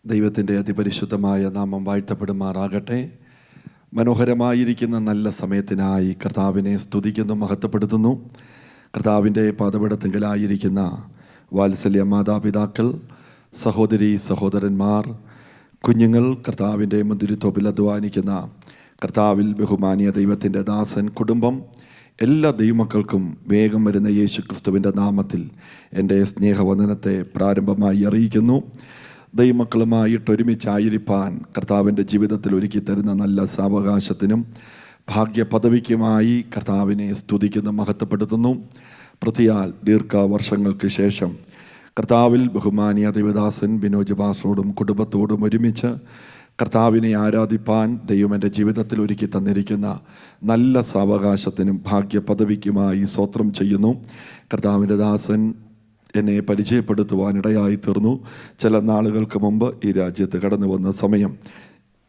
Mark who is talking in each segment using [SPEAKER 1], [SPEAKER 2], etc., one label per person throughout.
[SPEAKER 1] ദൈവത്തിൻ്റെ അതിപരിശുദ്ധമായ നാമം വാഴ്ത്തപ്പെടുമാറാകട്ടെ. മനോഹരമായിരിക്കുന്ന നല്ല സമയത്തിനായി കർത്താവിനെ സ്തുതിക്കുന്നു, മഹത്വപ്പെടുത്തുന്നു. കർത്താവിൻ്റെ പാദപീഠത്തിങ്കലായിരിക്കുന്ന വാത്സല്യ മാതാപിതാക്കൾ, സഹോദരി സഹോദരന്മാർ, കുഞ്ഞുങ്ങൾ, കർത്താവിൻ്റെ മുന്തിരിത്തോപ്പിൽ അധ്വാനിക്കുന്ന കർത്താവിൽ ബഹുമാനിയ ദൈവത്തിൻ്റെ ദാസൻ, കുടുംബം, എല്ലാ ദൈവമക്കൾക്കും വേഗം വരുന്ന യേശു ക്രിസ്തുവിൻ്റെ നാമത്തിൽ എൻ്റെ സ്നേഹവന്ദനത്തെ പ്രാരംഭമായി അറിയിക്കുന്നു. ദൈവമക്കളുമായിട്ടൊരുമിച്ചായിരിക്കാൻ കർത്താവിൻ്റെ ജീവിതത്തിൽ ഒരുക്കി തരുന്ന നല്ല സാവകാശത്തിനും ഭാഗ്യപദവിക്കുമായി കർത്താവിനെ സ്തുതിക്കുന്നു, മഹത്വപ്പെടുത്തുന്നു. പ്രതിയാൽ ദീർഘവർഷങ്ങൾക്ക് ശേഷം കർത്താവിൽ ബഹുമാനിയ ദൈവദാസൻ ബിനോജ് പാസ്റ്ററോടും കുടുംബത്തോടും ഒരുമിച്ച് കർത്താവിനെ ആരാധിപ്പാൻ ദൈവം എൻ്റെ ജീവിതത്തിൽ ഒരുക്കി തന്നിരിക്കുന്ന നല്ല സാവകാശത്തിനും ഭാഗ്യപദവിക്കുമായി സ്തോത്രം ചെയ്യുന്നു. കർത്താവിൻ്റെ ദാസൻ എന്നെ പരിചയപ്പെടുത്തുവാനിടയായി തീർന്നു. ചില നാളുകൾക്ക് മുമ്പ് ഈ രാജ്യത്ത് കടന്നു വന്ന സമയം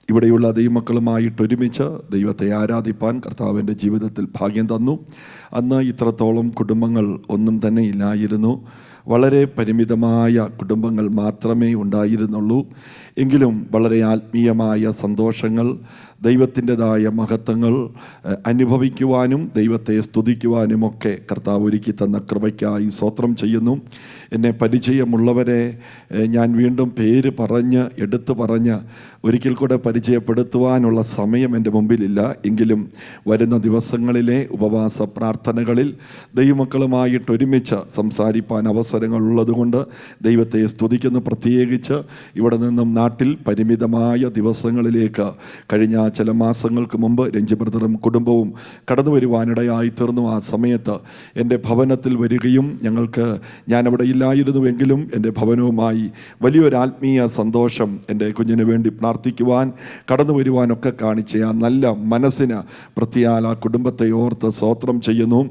[SPEAKER 1] ഇവിടെയുള്ള ദൈവമക്കളുമായിട്ടൊരുമിച്ച് ദൈവത്തെ ആരാധിപ്പാൻ കർത്താവിൻ്റെ ജീവിതത്തിൽ ഭാഗ്യം തന്നു. അന്ന് ഇത്രത്തോളം കുടുംബങ്ങൾ ഒന്നും തന്നെ ഇല്ലായിരുന്നു. വളരെ പരിമിതമായ കുടുംബങ്ങൾ മാത്രമേ ഉണ്ടായിരുന്നുള്ളൂ. എങ്കിലും വളരെ ആത്മീയമായ സന്തോഷങ്ങൾ, ദൈവത്തിൻ്റെതായ മഹത്വങ്ങൾ അനുഭവിക്കുവാനും ദൈവത്തെ സ്തുതിക്കുവാനുമൊക്കെ കർത്താവ് ഒരുക്കി തന്ന കൃപയ്ക്കായി സ്തോത്രം ചെയ്യുന്നു. എന്നെ പരിചയമുള്ളവരെ ഞാൻ വീണ്ടും പേര് പറഞ്ഞ് എടുത്തു പറഞ്ഞ് ഒരിക്കൽ കൂടെ പരിചയപ്പെടുത്തുവാനുള്ള സമയം എൻ്റെ മുമ്പിലില്ല. എങ്കിലും വരുന്ന ദിവസങ്ങളിലെ ഉപവാസ പ്രാർത്ഥനകളിൽ ദൈവമക്കളുമായിട്ടൊരുമിച്ച് സംസാരിപ്പാൻ അവസരങ്ങളുള്ളതുകൊണ്ട് ദൈവത്തെ സ്തുതിക്കുന്നു. പ്രത്യേകിച്ച് ഇവിടെ നിന്നും നാട്ടിൽ പരിമിതമായ ദിവസങ്ങളിലേക്ക് കഴിഞ്ഞ ചില മാസങ്ങൾക്ക് മുമ്പ് രഞ്ജി ബ്രദറും കുടുംബവും കടന്നു വരുവാനിടയായി തീർന്നു. ആ സമയത്ത് എൻ്റെ ഭവനത്തിൽ വരികയും ഞാനവിടെ ഇല്ലായിരുന്നുവെങ്കിലും എൻ്റെ ഭവനവുമായി വലിയൊരു ആത്മീയ സന്തോഷം എൻ്റെ കുഞ്ഞിന് വേണ്ടി പ്രാർത്ഥിക്കുവാൻ കടന്നു വരുവാനൊക്കെ കാണിച്ച ആ നല്ല മനസ്സിന് പ്രത്യേക ആ കുടുംബത്തെ ഓർത്ത് സ്തോത്രം ചെയ്യുന്നു.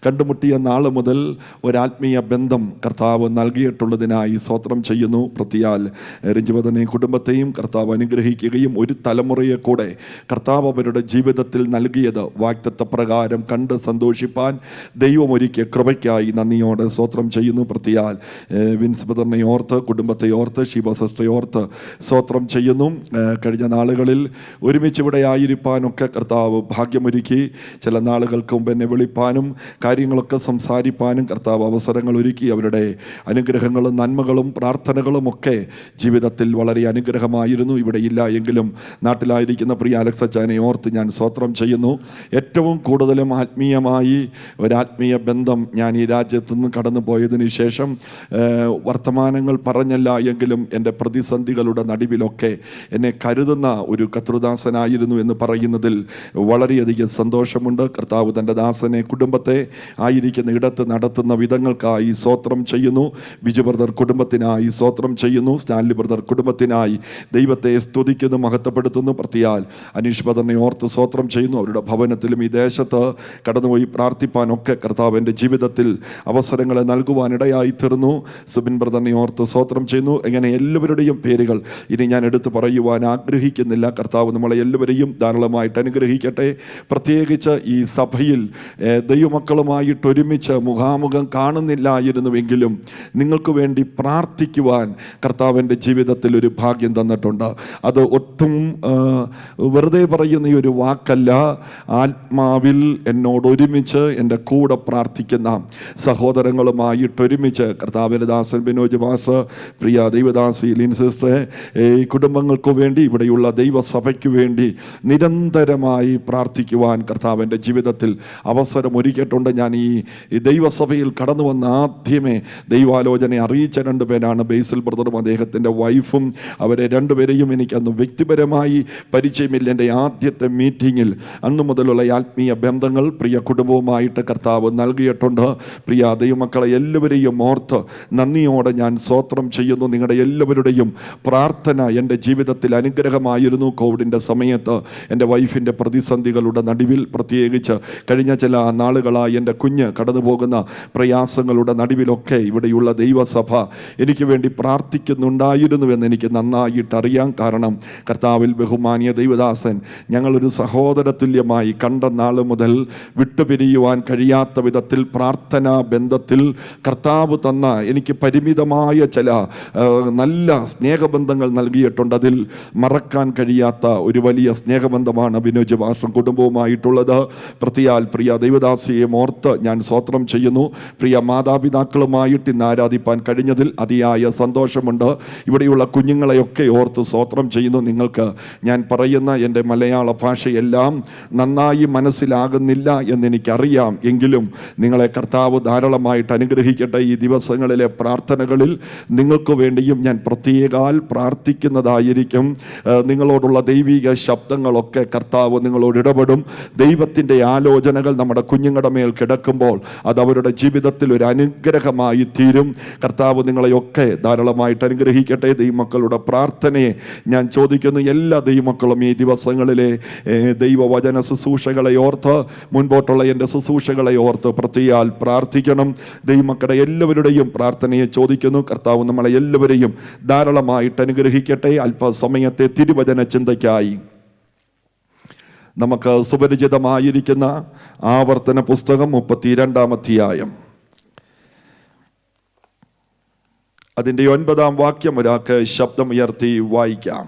[SPEAKER 1] കണ്ടുമുട്ടിയ നാൾ മുതൽ ഒരാത്മീയ ബന്ധം കർത്താവ് നൽകിയിട്ടുള്ളതിനായി സ്തോത്രം ചെയ്യുന്നു. പ്രത്യേക രഞ്ജിവദനെയും കുടുംബത്തെയും കർത്താവ് അനുഗ്രഹിക്കുകയും ഒരു തലമുറയെ കൂടെ കർത്താവ് അവരുടെ ജീവിതത്തിൽ നൽകിയത് വാഗ്ദത്തപ്രകാരം കണ്ട് സന്തോഷിപ്പാൻ ദൈവം ഒരുക്കിയ കൃപയ്ക്കായി നന്ദിയോടെ സ്തോത്രം ചെയ്യുന്നു. പ്രത്യേക വിൻസ് ബ്രദറിനെ ഓർത്ത്, കുടുംബത്തെ ഓർത്ത്, ഷീബ സിസ്റ്ററെ ഓർത്ത് സ്തോത്രം ചെയ്യുന്നു. കഴിഞ്ഞ നാളുകളിൽ ഒരുമിച്ച് ഇവിടെ ആയിരിക്കാനൊക്കെ കർത്താവ് ഭാഗ്യമൊരുക്കി. ചില നാളുകൾക്ക് മുമ്പ് എന്നെ വിളിപ്പാനും കാര്യങ്ങളൊക്കെ സംസാരിപ്പാനും കർത്താവ് അവസരങ്ങൾ ഒരുക്കി. അവരുടെ അനുഗ്രഹങ്ങളും നന്മകളും പ്രാർത്ഥനകളും ഒക്കെ ജീവിതത്തിൽ വളരെ അനുഗ്രഹമായിരുന്നു. ഇവിടെ ഇല്ല എങ്കിലും നാട്ടിലായിരിക്കുന്ന പ്രിയ അലക്സ് അച്ചാനെ ഓർത്ത് ഞാൻ സ്തോത്രം ചെയ്യുന്നു. ഏറ്റവും കൂടുതലും ആത്മീയമായി ഒരാത്മീയ ബന്ധം ഞാൻ ഈ രാജ്യത്തു നിന്ന് കടന്നു പോയതിന് ശേഷം വർത്തമാനങ്ങൾ പറഞ്ഞല്ല എങ്കിലും എൻ്റെ പ്രതിസന്ധികളുടെ നടുവിലൊക്കെ എന്നെ കരുതുന്ന ഒരു കർത്തൃദാസനായിരുന്നു എന്ന് പറയുന്നതിൽ വളരെയധികം സന്തോഷമുണ്ട്. കർത്താവ് തൻ്റെ ദാസനെ, കുടുംബത്തെ ആയിരിക്കുന്ന ഇടത്ത് നടത്തുന്ന വിധങ്ങൾക്കായി സ്തോത്രം ചെയ്യുന്നു. ബിജു ബ്രദർ കുടുംബത്തിനായി സ്തോത്രം ചെയ്യുന്നു. സ്റ്റാൻലി ബ്രദർ കുടുംബത്തിനായി ദൈവത്തെ സ്തുതിക്കുന്നു, മഹത്വപ്പെടുത്തുന്നു. പ്രത്യാൽ അനീഷ് ബ്രദറിനെ ഓർത്ത് സ്തോത്രം ചെയ്യുന്നു. അവരുടെ ഭവനത്തിലും ഈ ദേശത്ത് കടന്നുപോയി പ്രാർത്ഥിപ്പാനൊക്കെ കർത്താവ് എൻ്റെ ജീവിതത്തിൽ അവസരങ്ങളെ നൽകുവാനിടയായി തീർന്നു. സുബിൻ ബ്രദറിനെ ഓർത്ത് സ്തോത്രം ചെയ്യുന്നു. എങ്ങനെ എല്ലാവരുടെയും പേരുകൾ ഇനി ഞാൻ എടുത്തു പറയുവാൻ ആഗ്രഹിക്കുന്നില്ല. കർത്താവ് നമ്മളെ എല്ലാവരെയും ധാരാളമായിട്ട് അനുഗ്രഹിക്കട്ടെ. പ്രത്യേകിച്ച് ഈ സഭയിൽ ദൈവമക്കളുമായിട്ടൊരുമിച്ച് മുഖാമുഖം കാണുന്നില്ലായിരുന്നുവെങ്കിലും നിങ്ങൾക്ക് വേണ്ടി പ്രാർത്ഥിക്കുവാൻ കർത്താവിൻ്റെ ജീവിതത്തിൽ ഒരു ഭാഗ്യം തന്നിട്ടുണ്ട്. അത് ഒട്ടും വെറുതെ പറയുന്ന ഈ ഒരു വാക്കല്ല. ആത്മാവിൽ എന്നോടൊരുമിച്ച് എൻ്റെ കൂടെ പ്രാർത്ഥിക്കുന്ന സഹോദരങ്ങളുമായിട്ടൊരുമിച്ച് കർത്താവിൻ്റെ ദാസൻ ബിനോജ് പാസ്റ്റർ, പ്രിയ ദൈവദാസി ലിൻ സിസ്റ്ററെ, ഈ കുടുംബങ്ങൾക്ക് വേണ്ടി, ഇവിടെയുള്ള ദൈവസഭയ്ക്ക് വേണ്ടി നിരന്തരമായി പ്രാർത്ഥിക്കുവാൻ കർത്താവിൻ്റെ ജീവിതത്തിൽ അവസരം ഒരുക്കിയിട്ടുണ്ട്. ഞാൻ ഈ ദൈവസഭയിൽ കടന്നു വന്ന ആദ്യമേ ദൈവാലോചന അറിയിച്ച രണ്ടുപേരാണ് ബേസിൽ ബ്രദറും അദ്ദേഹത്തിൻ്റെ വൈഫും. അവരെ രണ്ടുപേരെയും എനിക്കന്ന് വ്യക്തിപരമായി പരിചയമില്ല. എൻ്റെ ആദ്യത്തെ മീറ്റിങ്ങിൽ അന്നു മുതലുള്ള ആത്മീയ ബന്ധങ്ങൾ പ്രിയ കുടുംബവുമായിട്ട് കർത്താവ് നൽകിയിട്ടുണ്ട്. പ്രിയ ദൈവമക്കളെ എല്ലാവരെയും ഓർത്ത് നന്ദിയോടെ ഞാൻ സ്തോത്രം ചെയ്യുന്നു. നിങ്ങളുടെ എല്ലാവരുടെയും പ്രാർത്ഥന എൻ്റെ ജീവിതത്തിൽ അനുഗ്രഹമായിരുന്നു. കോവിഡിൻ്റെ സമയത്ത് എൻ്റെ വൈഫിൻ്റെ പ്രതിസന്ധികളുടെ നടുവിൽ, പ്രത്യേകിച്ച് കഴിഞ്ഞ ചില നാളുകളായി എൻ്റെ കുഞ്ഞ് കടന്നു പോകുന്ന പ്രയാസങ്ങളുടെ നടുവിലൊക്കെ ഇവിടെയുള്ള ദൈവസഭ എനിക്ക് വേണ്ടി പ്രാർത്ഥിക്കുന്നുണ്ടായിരുന്നുവെന്ന് എനിക്ക് നന്നായിട്ടറിയാം. കാരണം കർത്താവിൽ ബഹുമാനിയ ദൈവദാസൻ ഞങ്ങളൊരു സഹോദര തുല്യമായി കണ്ട നാൾ മുതൽ വിട്ടുപിരിയുവാൻ കഴിയാത്ത വിധത്തിൽ പ്രാർത്ഥനാ ബന്ധത്തിൽ കർത്താവ് തന്ന തന്ന, എനിക്ക് പരിമിതമായ ചില നല്ല സ്നേഹബന്ധങ്ങൾ നൽകിയിട്ടുണ്ട്. അതിൽ മറക്കാൻ കഴിയാത്ത ഒരു വലിയ സ്നേഹബന്ധമാണ് ബിനോജ് മാസ്റ്ററും കുടുംബവുമായിട്ടുള്ളത്. പ്രതിയാൽ പ്രിയ ദൈവദാസിയെ ഓർത്ത് ഞാൻ സ്തോത്രം ചെയ്യുന്നു. പ്രിയ മാതാപിതാക്കളുമായിട്ട് ഇന്ന് ആരാധിപ്പാൻ കഴിഞ്ഞതിൽ അതിയായ സന്തോഷമുണ്ട്. ഇവിടെയുള്ള കുഞ്ഞുങ്ങളെയൊക്കെ ഓർത്ത് സ്തോത്രം ചെയ്യുന്നു. നിങ്ങൾക്ക് ഞാൻ പറയുന്ന എൻ്റെ മലയാള ഭാഷയെല്ലാം നന്നായി മനസ്സിലാകുന്നില്ല എന്നെനിക്കറിയാം. എങ്കിലും നിങ്ങളെ കർത്താവ് ധാരാളമായിട്ട് അനുഗ്രഹിക്കട്ടെ. ഈ ദിവസങ്ങളിലെ പ്രാർത്ഥനകളിൽ നിങ്ങൾക്ക് വേണ്ടിയും ഞാൻ പ്രത്യേകാൽ പ്രാർത്ഥിക്കുന്നതായിരിക്കും. നിങ്ങളോടുള്ള ദൈവിക ശബ്ദങ്ങളൊക്കെ കർത്താവ് നിങ്ങളോട് ഇടപെടും. ദൈവത്തിൻ്റെ ആലോചനകൾ നമ്മുടെ കുഞ്ഞുങ്ങളുടെ മേൽ കിടക്കുമ്പോൾ അത് അവരുടെ ജീവിതത്തിൽ ഒരു അനുഗ്രഹമായി തീരും. കർത്താവ് നിങ്ങളെയൊക്കെ ധാരാളമായിട്ട് അനുഗ്രഹിക്കട്ടെ. ദൈവമക്കളുടെ പ്രാർത്ഥനയെ ഞാൻ ചോദിക്കുന്നു. എല്ലാ ദൈവമക്കളും ഈ ദിവസങ്ങളിലെ ദൈവവചന ശുശ്രൂഷകളെ ഓർത്ത്, മുൻപോട്ടുള്ള എൻ്റെ ശുശ്രൂഷകളെ ഓർത്ത് പ്രത്യേകാൽ പ്രാർത്ഥിക്കണം. ദൈവമക്കളുടെ എല്ലാവരുടെയും പ്രാർത്ഥനയെ ചോദിക്കുന്നു. കർത്താവ് നമ്മളെ എല്ലാവരെയും ധാരാളമായിട്ട് അനുഗ്രഹിക്കട്ടെ. അല്പസമയത്തെ തിരുവചന ചിന്തയ്ക്കായി നമുക്ക് സുപരിചിതമായിരിക്കുന്ന ആവർത്തന പുസ്തകം 32-ാം അധ്യായം അതിൻ്റെ 9-ാം വാക്യം ഒരാൾക്ക് ശബ്ദമുയർത്തി വായിക്കാം.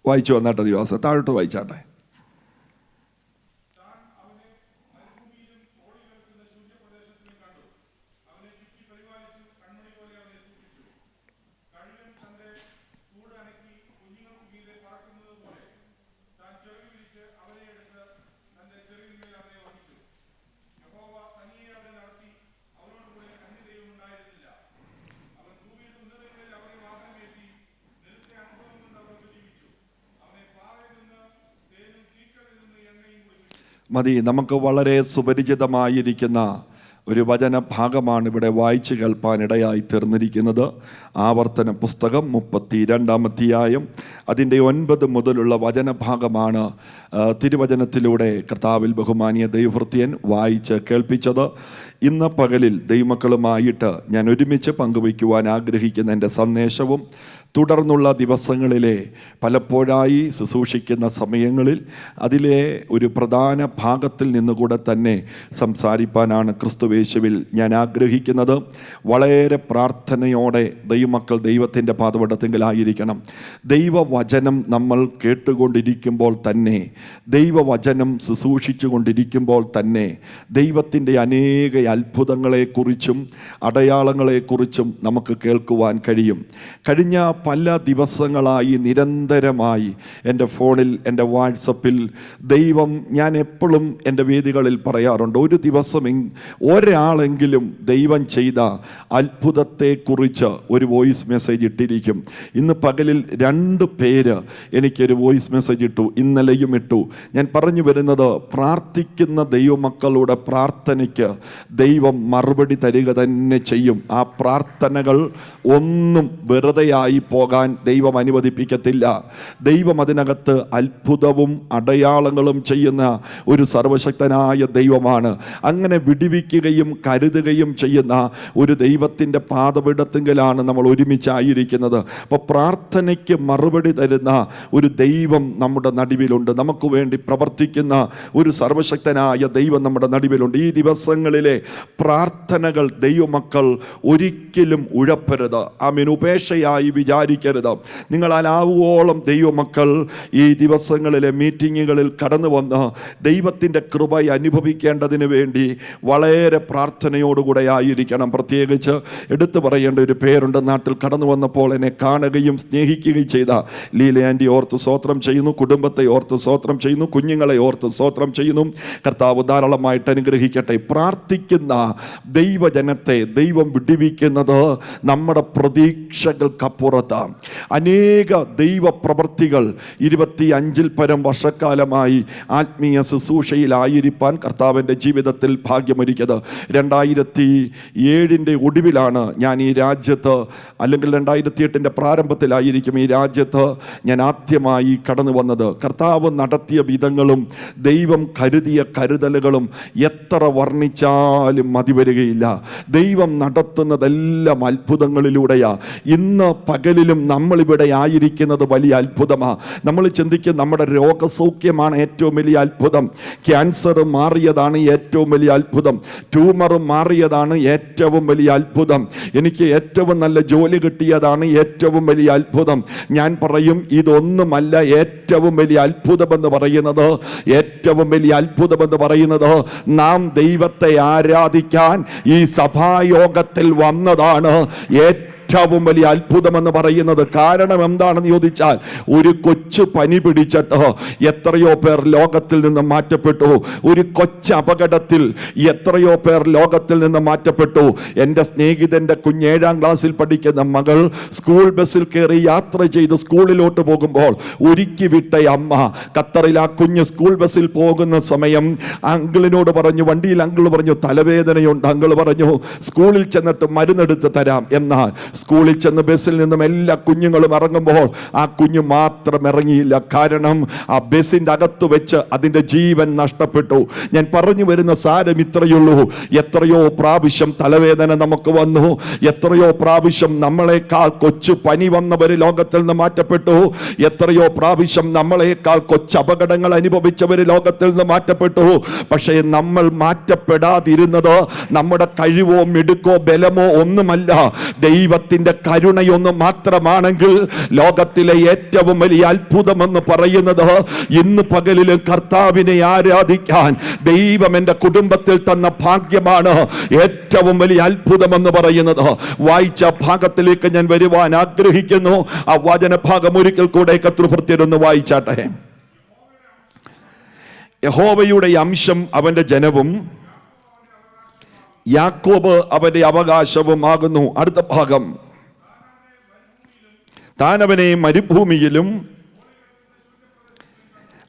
[SPEAKER 1] വായിച്ചു വന്നാട്ടെ ദിവസം താഴോട്ട് വായിച്ചാട്ടെ. മതി. നമുക്ക് വളരെ സുപരിചിതമായിരിക്കുന്ന ഒരു വചനഭാഗമാണ് ഇവിടെ വായിച്ചു കേൾപ്പാനിടയായി തീർന്നിരിക്കുന്നത്. ആവർത്തന പുസ്തകം 32-ാം അധ്യായം അതിൻ്റെ 9 മുതലുള്ള വചനഭാഗമാണ് തിരുവചനത്തിലൂടെ കർത്താവിൽ ബഹുമാനീയ ദൈവഭൃത്യൻ വായിച്ച് കേൾപ്പിച്ചത്. ഇന്ന് പകലിൽ ദൈവമക്കളുമായിട്ട് ഞാൻ ഒരുമിച്ച് പങ്കുവയ്ക്കുവാൻ ആഗ്രഹിക്കുന്ന എൻ്റെ സന്ദേശവും തുടർന്നുള്ള ദിവസങ്ങളിലെ പലപ്പോഴായി ശുശ്രൂഷിക്കുന്ന സമയങ്ങളിൽ അതിലെ ഒരു പ്രധാന ഭാഗത്തിൽ നിന്നുകൂടെ തന്നെ സംസാരിപ്പാനാണ് ക്രിസ്തുവേശുവിൽ ഞാൻ ആഗ്രഹിക്കുന്നത്. വളരെ പ്രാർത്ഥനയോടെ ദൈവമക്കൾ ദൈവത്തിൻ്റെ പാദപീഠത്തിലായിരിക്കണം. ദൈവവചനം നമ്മൾ കേട്ടുകൊണ്ടിരിക്കുമ്പോൾ തന്നെ, ദൈവവചനം ശുശ്രൂഷിച്ചു കൊണ്ടിരിക്കുമ്പോൾ തന്നെ ദൈവത്തിൻ്റെ അനേക അത്ഭുതങ്ങളെക്കുറിച്ചും അടയാളങ്ങളെക്കുറിച്ചും നമുക്ക് കേൾക്കുവാൻ കഴിയും. കഴിഞ്ഞ പല ദിവസങ്ങളായി നിരന്തരമായി എൻ്റെ ഫോണിൽ, എൻ്റെ വാട്സപ്പിൽ ദൈവം, ഞാൻ എപ്പോഴും എൻ്റെ വേദികളിൽ പറയാറുണ്ട്, ഒരു ദിവസം ഒരാളെങ്കിലും ദൈവം ചെയ്ത അത്ഭുതത്തെക്കുറിച്ച് ഒരു വോയിസ് മെസ്സേജ് ഇട്ടിരിക്കും. ഇന്ന് പകലിൽ 2 പേര് എനിക്കൊരു വോയിസ് മെസ്സേജ് ഇട്ടു, ഇന്നലെയും ഇട്ടു. ഞാൻ പറഞ്ഞു വരുന്നത്, പ്രാർത്ഥിക്കുന്ന ദൈവമക്കളുടെ പ്രാർത്ഥനയ്ക്ക് ദൈവം മറുപടി തരിക തന്നെ ചെയ്യും. ആ പ്രാർത്ഥനകൾ ഒന്നും വെറുതെയായി പോകാൻ ദൈവം അനുവദിപ്പിക്കത്തില്ല. ദൈവം അതിനകത്ത് അത്ഭുതവും അടയാളങ്ങളും ചെയ്യുന്ന ഒരു സർവശക്തനായ ദൈവമാണ്. അങ്ങനെ വിടിവിക്കുകയും കരുതുകയും ചെയ്യുന്ന ഒരു ദൈവത്തിൻ്റെ പാദപീഠത്തിലാണ് നമ്മൾ ഒരുമിച്ചായിരിക്കുന്നത്. അപ്പോൾ പ്രാർത്ഥനയ്ക്ക് മറുപടി തരുന്ന ഒരു ദൈവം നമ്മുടെ നടുവിലുണ്ട്. നമുക്ക് വേണ്ടി പ്രവർത്തിക്കുന്ന ഒരു സർവശക്തനായ ദൈവം നമ്മുടെ നടുവിലുണ്ട്. ഈ ദിവസങ്ങളിലെ പ്രാർത്ഥനകൾ ദൈവമക്കൾ ഒരിക്കലും ഉഴപ്പരുത്. ആമേൻ. ഉപേക്ഷയായി വിചാരിക്കരുത്. നിങ്ങളാലാവുവോളം ദൈവമക്കൾ ഈ ദിവസങ്ങളിലെ മീറ്റിങ്ങുകളിൽ കടന്നു വന്ന് ദൈവത്തിൻ്റെ കൃപ അനുഭവിക്കേണ്ടതിന് വേണ്ടി വളരെ പ്രാർത്ഥനയോടുകൂടെ ആയിരിക്കണം. പ്രത്യേകിച്ച് എടുത്തു പറയേണ്ട ഒരു പേരുണ്ട്. നാട്ടിൽ കടന്നു വന്നപ്പോൾ എന്നെ കാണുകയും സ്നേഹിക്കുകയും ചെയ്ത ലീല ആൻറ്റി ഓർത്ത് സ്തോത്രം ചെയ്യുന്നു. കുടുംബത്തെ ഓർത്ത് സ്തോത്രം ചെയ്യുന്നു. കുഞ്ഞുങ്ങളെ ഓർത്ത് സ്തോത്രം ചെയ്യുന്നു. കർത്താവ് ധാരാളമായിട്ട് അനുഗ്രഹിക്കട്ടെ. പ്രാർത്ഥിക്കുന്ന ദൈവജനത്തെ ദൈവം വിടിവിക്കുന്നത് നമ്മുടെ പ്രതീക്ഷകൾക്കപ്പുറത്താണ്. അനേക ദൈവ പ്രവൃത്തികൾ 25-ൽ പരം വർഷക്കാലമായി ആത്മീയ ശുശ്രൂഷയിലായിരിക്കാൻ കർത്താവിൻ്റെ ജീവിതത്തിൽ ഭാഗ്യമൊരുക്കിയത്. 2007 ഒടുവിലാണ് ഞാൻ ഈ രാജ്യത്ത്, അല്ലെങ്കിൽ 2008 പ്രാരംഭത്തിലായിരിക്കും ഈ രാജ്യത്ത് ഞാൻ ആദ്യമായി കടന്നു വന്നത്. കർത്താവ് നടത്തിയ വിധങ്ങളും ദൈവം കരുതിയ കരുതലുകളും എത്ര വർണ്ണിച്ചാൽ പറഞ്ഞാലും മതി വരികയില്ല. ദൈവം നടത്തുന്നതെല്ലാം അത്ഭുതങ്ങളിലൂടെയാ. ഇന്ന് പകലിലും നമ്മളിവിടെ ആയിരിക്കുന്നത് വലിയ അത്ഭുതമാണ്. നമ്മൾ ചിന്തിക്കും നമ്മുടെ രോഗസൗഖ്യമാണ് ഏറ്റവും വലിയ അത്ഭുതം, ക്യാൻസർ മാറിയതാണ് ഏറ്റവും വലിയ അത്ഭുതം, ട്യൂമർ മാറിയതാണ് ഏറ്റവും വലിയ അത്ഭുതം, എനിക്ക് ഏറ്റവും നല്ല ജോലി കിട്ടിയതാണ് ഏറ്റവും വലിയ അത്ഭുതം. ഞാൻ പറയും ഇതൊന്നുമല്ല ഏറ്റവും വലിയ അത്ഭുതമെന്ന് പറയുന്നത്. ഏറ്റവും വലിയ അത്ഭുതമെന്ന് പറയുന്നത് നാം ദൈവത്തെ ആരാധിക്കാൻ ഈ സഭായോഗത്തിൽ വന്നതാണ് ഏറ്റവും വലിയ അത്ഭുതമെന്ന് പറയുന്നത്. കാരണം എന്താണെന്ന് ചോദിച്ചാൽ, ഒരു കൊച്ചു പനി പിടിച്ചിട്ട് എത്രയോ പേർ ലോകത്തിൽ നിന്ന് മാറ്റപ്പെട്ടു. ഒരു കൊച്ചു അപകടത്തിൽ എത്രയോ പേർ ലോകത്തിൽ നിന്ന് മാറ്റപ്പെട്ടു. എൻ്റെ സ്നേഹിതൻ്റെ കുഞ്ഞ് 7ാം ക്ലാസ്സിൽ പഠിക്കുന്ന മകൾ സ്കൂൾ ബസ്സിൽ കയറി യാത്ര ചെയ്ത് സ്കൂളിലോട്ട് പോകുമ്പോൾ ഒരുക്കി വിട്ട അമ്മ ഖത്തറിൽ ആ കുഞ്ഞ് സ്കൂൾ ബസ്സിൽ പോകുന്ന സമയം അങ്കിളിനോട് പറഞ്ഞു, വണ്ടിയിൽ അങ്കിൾ പറഞ്ഞു തലവേദനയുണ്ട്. അങ്കിൾ പറഞ്ഞു സ്കൂളിൽ ചെന്നിട്ട് മരുന്നെടുത്ത് തരാം. എന്നാൽ സ്കൂളിൽ ചെന്ന് ബസ്സിൽ നിന്നും എല്ലാ കുഞ്ഞുങ്ങളും ഇറങ്ങുമ്പോൾ ആ കുഞ്ഞു മാത്രം ഇറങ്ങിയില്ല. കാരണം ആ ബസ്സിൻ്റെ അകത്ത് വെച്ച് അതിൻ്റെ ജീവൻ നഷ്ടപ്പെട്ടു. ഞാൻ പറഞ്ഞു വരുന്ന സാരം ഇത്രയുള്ളൂ. എത്രയോ പ്രാവശ്യം തലവേദന നമുക്ക് വന്നു, എത്രയോ പ്രാവശ്യം നമ്മളെക്കാൾ കൊച്ചു പനി വന്നവർ ലോകത്തിൽ നിന്ന് മാറ്റപ്പെട്ടു, എത്രയോ പ്രാവശ്യം നമ്മളെക്കാൾ കൊച്ചു അപകടങ്ങൾ അനുഭവിച്ചവർ ലോകത്തിൽ നിന്ന് മാറ്റപ്പെട്ടു. പക്ഷേ നമ്മൾ മാറ്റപ്പെടാതിരുന്നത് നമ്മുടെ കഴിവോ മിടുക്കോ ബലമോ ഒന്നുമല്ല, ദൈവത്തിന്റെ കരുണയൊന്ന് മാത്രമാണെങ്കിൽ ലോകത്തിലെ ഏറ്റവും വലിയ അത്ഭുതമെന്ന് പറയുന്നത് ഇന്ന് പകലിലും കർത്താവിനെ ആരാധിക്കാൻ ദൈവം എൻ്റെ കുടുംബത്തിൽ തന്ന ഭാഗ്യമാണ് ഏറ്റവും വലിയ അത്ഭുതമെന്ന് പറയുന്നത്. വായിച്ച ഭാഗത്തിലേക്ക് ഞാൻ വരുവാൻ ആഗ്രഹിക്കുന്നു. ആ വചനഭാഗം ഒരിക്കൽ കൂടെ കർത്തൃഭൃത്യരൊന്ന് വായിച്ചാട്ടെ. യഹോവയുടെ അംശം അവന്റെ ജനവും യാക്കോബ് അവന്റെ അവകാശവും ആകുന്നു. അടുത്ത ഭാഗം, താൻ അവനെ മരുഭൂമിയിലും.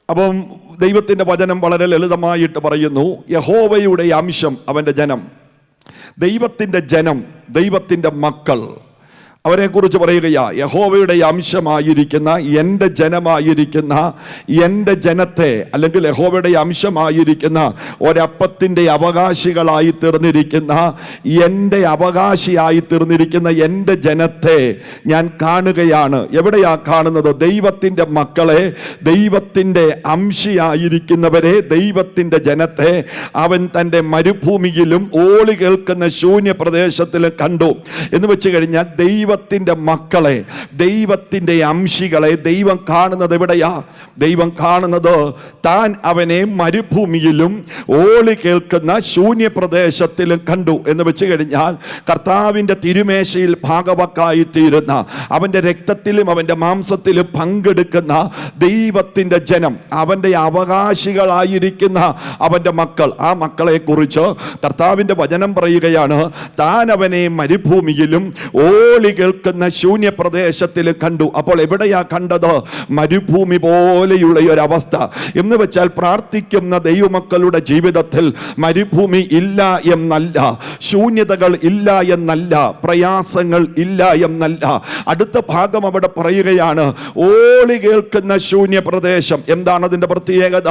[SPEAKER 1] അപ്പം ദൈവത്തിന്റെ വചനം വളരെ ലളിതമായിട്ട് പറയുന്നു, യഹോവയുടെ അംശം അവന്റെ ജനം. ദൈവത്തിന്റെ ജനം, ദൈവത്തിന്റെ മക്കൾ, അവരെ കുറിച്ച് പറയുകയാ, യഹോവയുടെ അംശമായിരിക്കുന്ന എൻ്റെ ജനമായിരിക്കുന്ന എൻ്റെ ജനത്തെ, അല്ലെങ്കിൽ യഹോവയുടെ അംശമായിരിക്കുന്ന ഒരപ്പത്തിൻ്റെ അവകാശികളായി തീർന്നിരിക്കുന്ന എൻ്റെ അവകാശിയായി തീർന്നിരിക്കുന്ന എൻ്റെ ജനത്തെ ഞാൻ കാണുകയാണ്. എവിടെയാ കാണുന്നത്? ദൈവത്തിൻ്റെ മക്കളെ, ദൈവത്തിൻ്റെ അംശിയായിരിക്കുന്നവരെ, ദൈവത്തിൻ്റെ ജനത്തെ അവൻ തൻ്റെ മരുഭൂമിയിലും ഓളി കേൾക്കുന്ന ശൂന്യ പ്രദേശത്തിലും കണ്ടു. എന്ന് വെച്ച് കഴിഞ്ഞാൽ ദൈവത്തിൻ്റെ മക്കളെ, ദൈവത്തിൻ്റെ അംശികളെ ദൈവം കാണുന്നത് എവിടെയാ? ദൈവം കാണുന്നത് താൻ അവനെ മരുഭൂമിയിലും ഓളി കേൾക്കുന്ന ശൂന്യപ്രദേശത്തിലും കണ്ടു. എന്ന് വെച്ച് കഴിഞ്ഞാൽ കർത്താവിൻ്റെ തിരുമേശയിൽ ഭാഗവക്കായി തീരുന്ന, അവൻ്റെ രക്തത്തിലും അവൻ്റെ മാംസത്തിലും പങ്കെടുക്കുന്ന ദൈവത്തിൻ്റെ ജനം, അവൻ്റെ അവകാശികളായിരിക്കുന്ന അവൻ്റെ മക്കൾ, ആ മക്കളെ കുറിച്ച് കർത്താവിൻ്റെ വചനം പറയുകയാണ്, താൻ അവനെ മരുഭൂമിയിലും ഓളി കേൾക്കുന്ന ശൂന്യപ്രദേശത്തിൽ കണ്ടു. അപ്പോൾ എവിടെയാ കണ്ടത്? മരുഭൂമി പോലെയുള്ള ഒരു അവസ്ഥ. എന്ന് വെച്ചാൽ പ്രാർത്ഥിക്കുന്ന ദൈവമക്കളുടെ ജീവിതത്തിൽ മരുഭൂമി ഇല്ല എന്നല്ല, ശൂന്യതകൾ ഇല്ല എന്നല്ല, പ്രയാസങ്ങൾ ഇല്ല എന്നല്ല. അടുത്ത ഭാഗം അവിടെ പറയുകയാണ്, ഓളി കേൾക്കുന്ന ശൂന്യപ്രദേശം. എന്താണ് അതിൻ്റെ പ്രത്യേകത